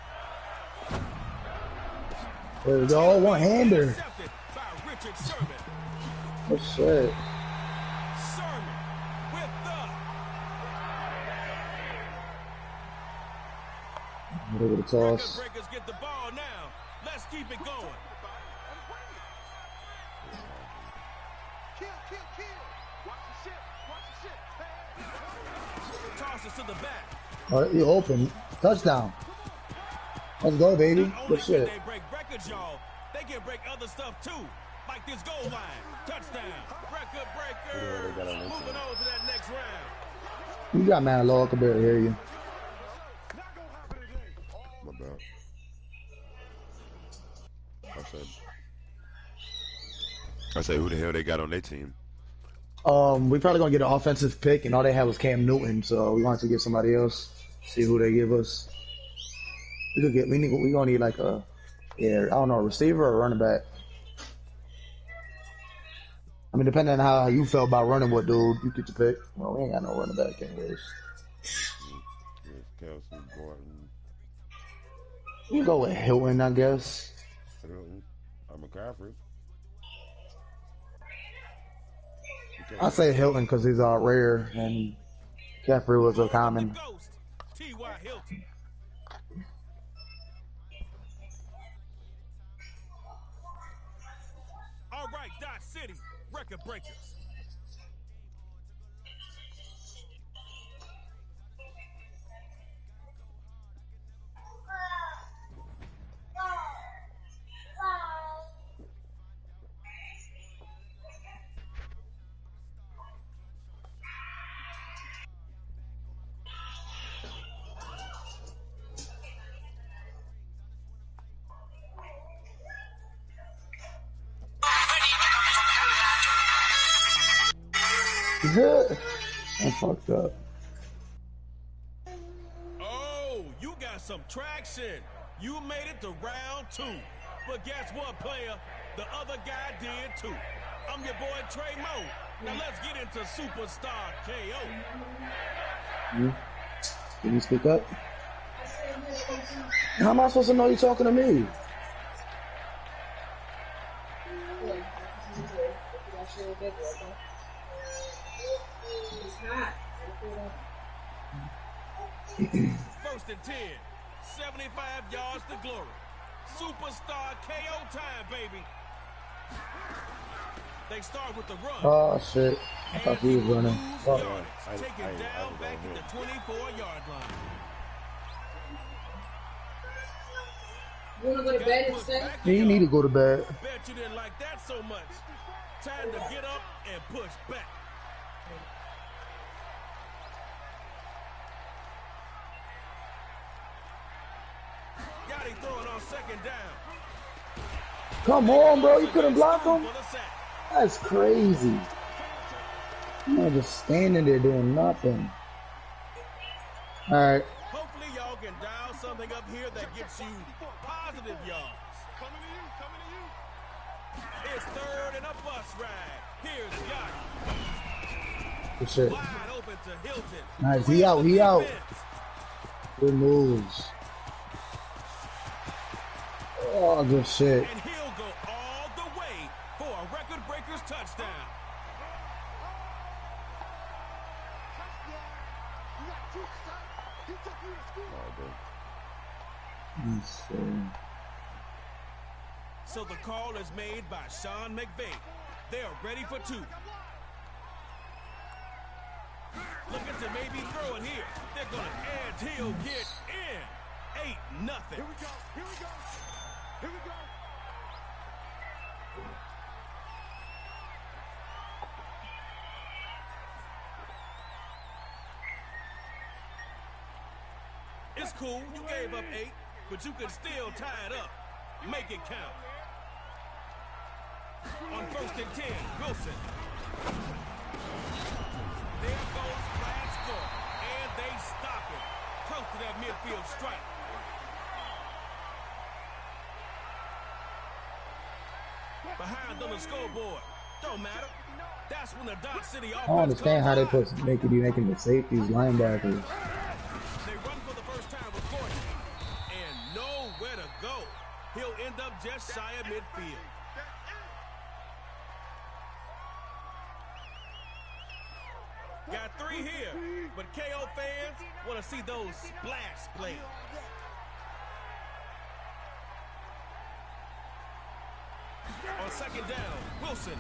There we go, one-hander. Intercepted by Richard Sherman. Oh, shit. Sherman with the Look at the toss. breakers get the ball now. Let's keep it going. Kill. Watch the shit. Tosses to the back. Oh, he open. Touchdown. Let's go, baby. Not only Good can shit. they break records, y'all, they can break other stuff too. Like this goal line. Touchdown. Record breaker. Moving on to that next round. You got mad low. I can barely hear you. My bad. I said, who the hell they got on their team? We probably gonna get an offensive pick, and all they have was Cam Newton, so we wanted to get somebody else. See who they give us. We gonna need like a, I don't know, a receiver or a running back. I mean, depending on how you felt about running with dude, you get to pick. Well, we ain't got no running back anyways. Kelsey, Gordon. You go with Hilton, I guess. I'm McCaffrey. I say Hilton because he's rare, and Caffrey was a common. Ghost. T.Y. Hilton. All right, Dot City. Record breakers. I fucked up. Oh, you got some traction. You made it to round 2. But guess what, player? The other guy did too. I'm your boy Trey Mo. Now let's get into Superstar KO. Can you speak up? How am I supposed to know you're talking to me? First and 10. 75 yards to glory. Superstar KO time, baby. They start with the run. Oh, shit. I thought he was running. Oh. Take it down back at the 24-yard line. You want to go to bed instead? Yeah, you need to go to bed. Bet you didn't like that so much. Time to get up and push back. Got him throwing on second down. Come on, bro. You couldn't block him? That's crazy. Man, just standing there doing nothing. All right. Hopefully y'all can dial something up here that gets you positive positive yards. Coming to you, coming to you. It's third and a bus ride. Here's Gotti. Good shit. Wide open to Hilton. Nice. He out. He out. Good moves. Oh, good shit. And he'll go all the way for a record breaker's touchdown. So the call is made by Sean McVay. They're ready for two. Looking to maybe throw it here. They're going to add. He'll get in. 8-0. Here we go. Here we go. Here we go. It's cool. You gave up 8, but you can still tie it up. Make it count. On 1st and 10, Wilson. There goes Glasgow, and they stop it. Close to that midfield strike. Behind on the scoreboard. Don't matter. That's when the Dodge City offense I don't understand how they be making the safeties linebackers. They run for the first time with Gordon. And nowhere to go. He'll end up just shy of midfield. Got 3 here, but KO fans want to see those splash plays. On 2nd down, Wilson.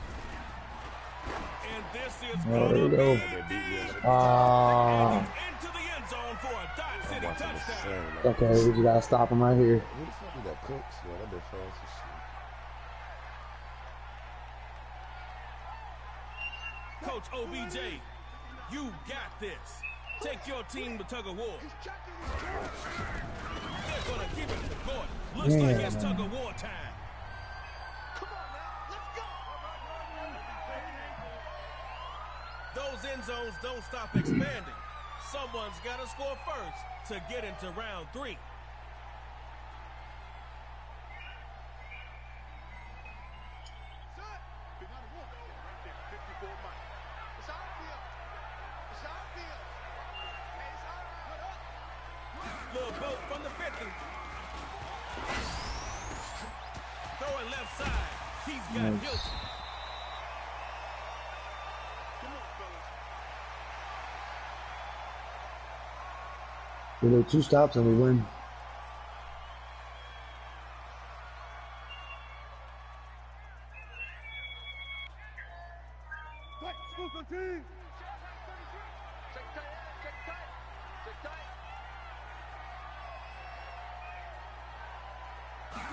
And this is Oh, there you going go. to be into the end zone for a Dodge City touchdown. Okay, we just gotta stop him right here. Who the fuck is that Cooks? Yeah, that been fast as shit. Coach OBJ, you got this. Take your team to tug of war. They're going to keep it to Gordon. Looks like it's tug of war time. Those end zones don't stop expanding. Someone's got to score first to get into round 3. Little boat from the 50. Throwing left side. He's got Hilton. We do 2 stops and we win.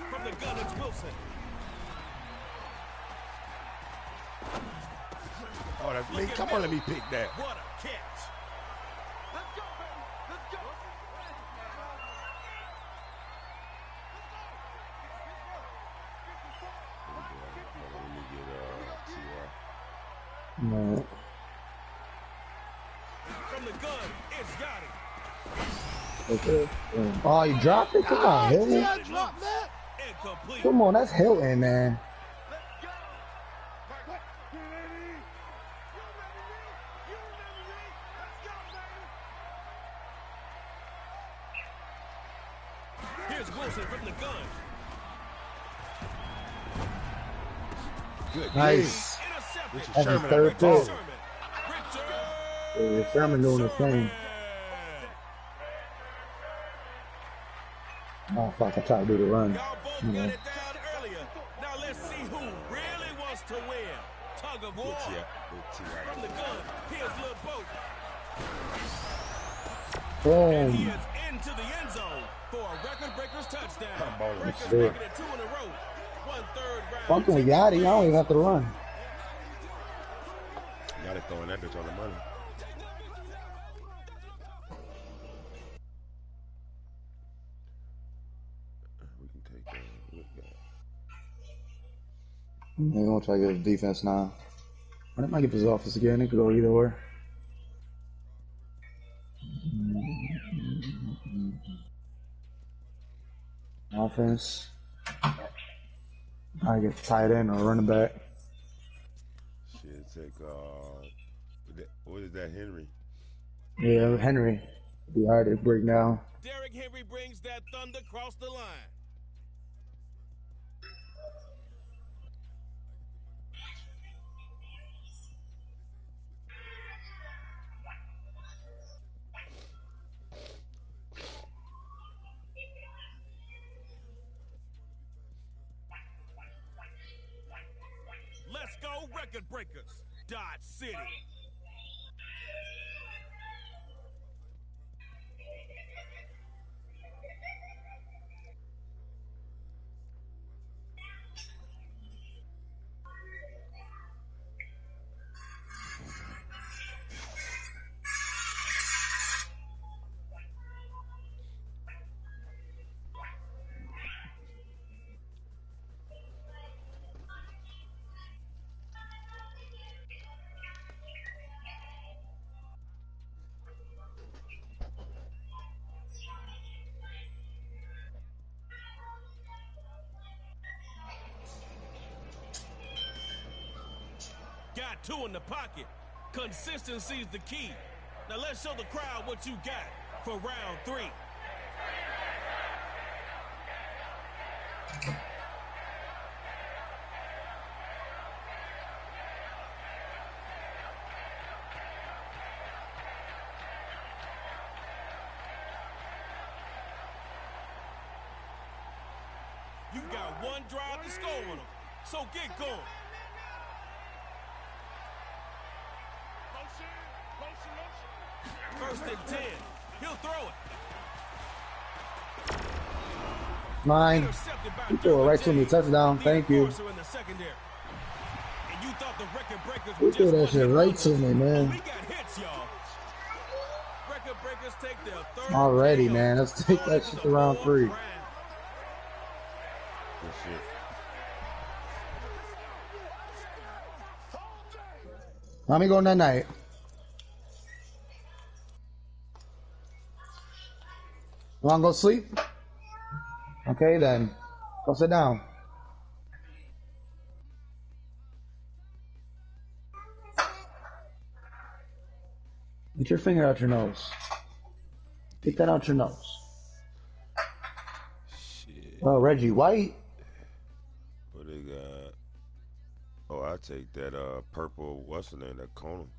From the gun, it's Wilson. Oh, that's me. Come on, let me pick that. What a catch. Let's go, baby. Let's go. Let me get No. From the gun, it's Gotti. Okay. Oh, you dropped it? Come on, Hilton. Incomplete. Come on, that's Hilton, man. Here's Wilson from the gun. Good. Nice. Intercepted. This is That's his Sherman. third pick. Sherman. Yeah, Sherman doing his thing. Oh, fuck, I tried to do the run. Y'all both got it down earlier. Now let's see who really wants to win. Tug of war. From the gun, here's Lil Boat. And he Boom. is into the end zone for a record-breaker's touchdown. Breakers Shit. making it 2 in a row. 1/3 round. Fucking with Yachty, I don't even have to run. Got it throwing that bitch on the money. We can take that. Look at that. They're gonna try to get his defense now. Or they might get his offense again. It could go either way. Offense. I get tight end or running back. Shit, take what is that, Henry? Yeah, Henry. Be hard to break down. Derrick Henry brings that thunder across the line. Let's go, record breakers. Dodge City. Got two in the pocket. Consistency is the key. Now let's show the crowd what you got for round 3. You've got one drive to score on them, so get going. First and 10. He'll throw it. Mine. You threw it right to me. Touchdown. Thank you. You threw that shit right to me, man. Already, man. Let's take that shit to round 3. Good shit. Let me go that night. You wanna go sleep? Okay then. Go sit down. Get your finger out your nose. Get that out your nose. Shit. Oh, Reggie White. What they got? Oh, I take that purple, what's the name, that Conan.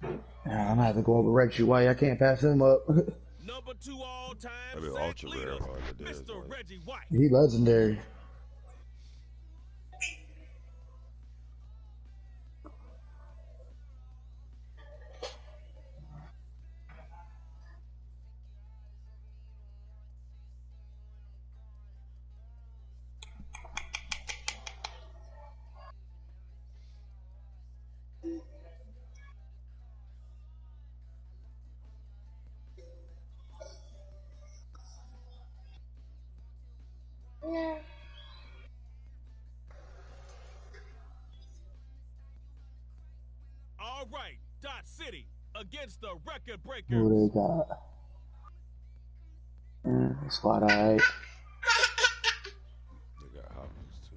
Nah, I'm gonna have to go over Reggie White. I can't pass him up. Number 2 all-time Ultra rare leader, on the days, Mr. Reggie White. He legendary. All right, Dot City against the record breakers. Who they got? Squad, alright. They got Hopkins too.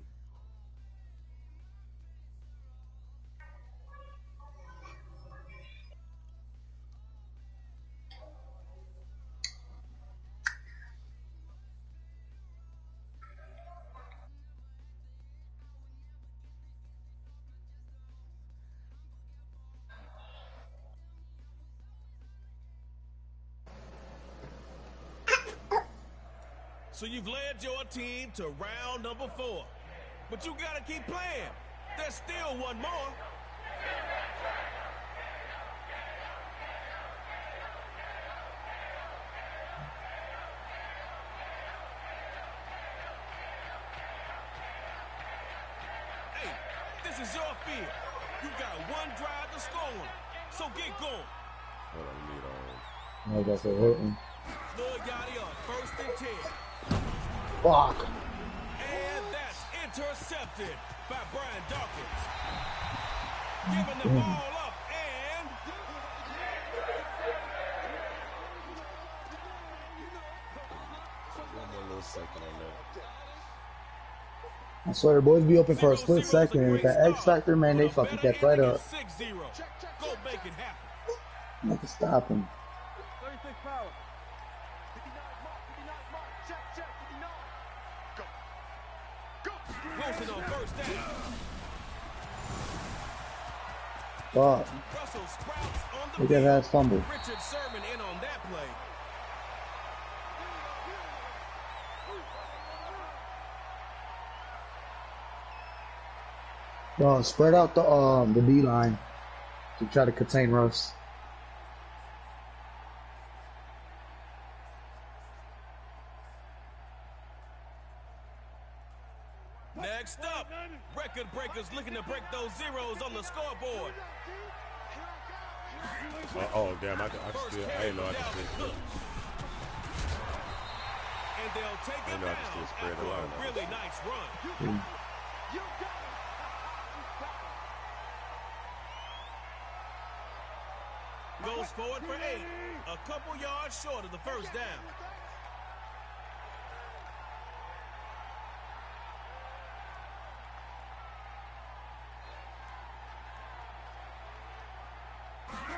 So you've led your team to round number 4. But you gotta keep playing. There's still one more. Hey, this is your field. You got one drive to score on. So get going. Hold on, let me get on. I guess they're hitting. Floyd Gotti on first and 10. Fuck. And that's intercepted by Brian Dawkins. Giving the ball up and... One more little second on that. That's swear, boys be open for a split second, and with that X factor, man, they fucking kept right up. 6-0. Go make it happen. I have to stop him. 36 power. 59 mark, 59 mark. Check, check, 59. Go. Go. Wilson on first down. Fuck. Russell Sprouts on the Look at that fumble. Richard Sherman in on that play. Spread out the B line to try to contain Russ. Next up, record breakers looking to break those zeros on the scoreboard. Oh damn! I didn't know I could still. And they'll take it down after a really nice run. Goes forward for 8, a couple yards short of the first down.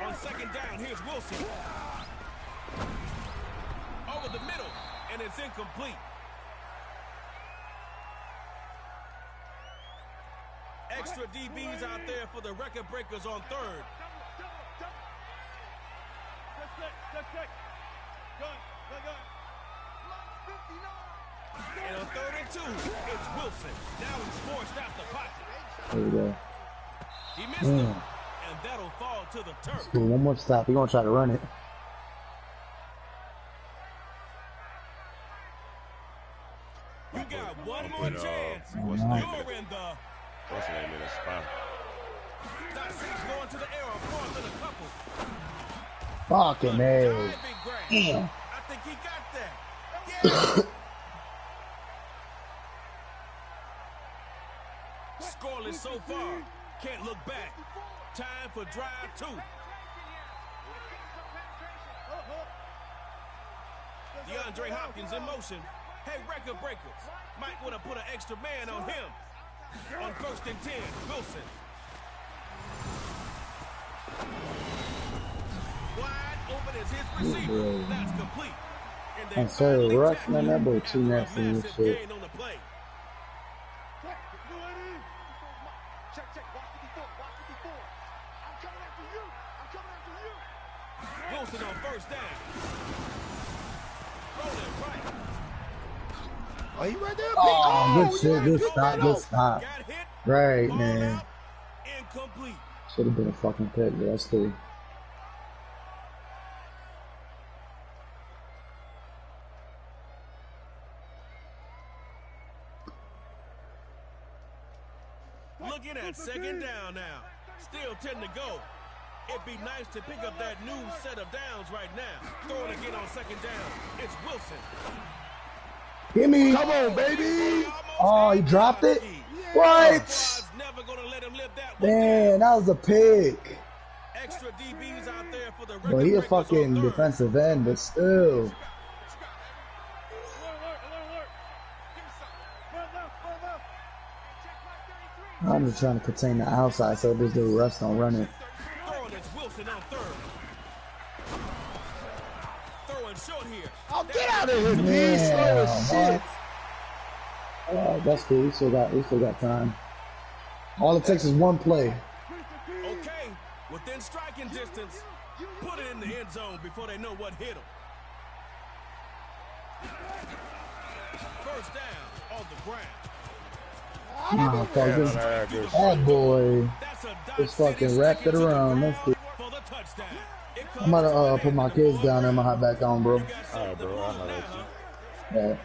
On second down, here's Wilson. Over the middle, and it's incomplete. Extra DBs out there for the record breakers on third. And on 3rd and 2, it's Wilson. Now he's forced out the pocket. There we go. He missed him, and that'll fall to the turf. Cool, one more stop. We're going to try to run it. You got one more chance. What's You're name? in the... What's the name in the spot? Dot's going to the air on 4th and a couple. Fucking A. Damn. I think he got that. Yeah. Scoreless so far. Can't look back. Time for drive 2. DeAndre Hopkins in motion. Hey, record breakers. Might want to put an extra man on him. On 1st and 10, Wilson. Wide open is his receiver. That's complete. I'm sorry, Russ, man, that boy too nasty and shit. On the play. Check, check, watch 54, watch 54. I'm coming after you. I'm coming after you. Wilson on first down. Rolling right. Oh, he right there. Oh, good shit, good stop, good stop. Got hit. Right, Ball man. out. Incomplete. Should have been a fucking pick, but that's cool. Looking at second down now. Still 10 to go. It'd be nice to pick up that new set of downs right now. Throwing again on second down. It's Wilson. Give me. Come on, baby. Oh, he dropped it? What? Never gonna let him live that one. Man, that was a pick. Extra DBs out there for the Bro, he a fucking defensive end, but still. I'm just trying to contain the outside so this dude Russ don't run it. Throwing is Wilson on 3rd. Throwing short here. Oh, get out of here, dude. Slow as shit. That's cool. We still got time. All it takes is one play. Okay, within striking distance, put it in the end zone before they know what hit them. First down on the ground. Nah, fuck this. That boy just fucking wrapped it around. That's good. I'm about to put my kids down and I'm gonna hop back on, bro. Alright, bro. I'll holler at you. Yeah.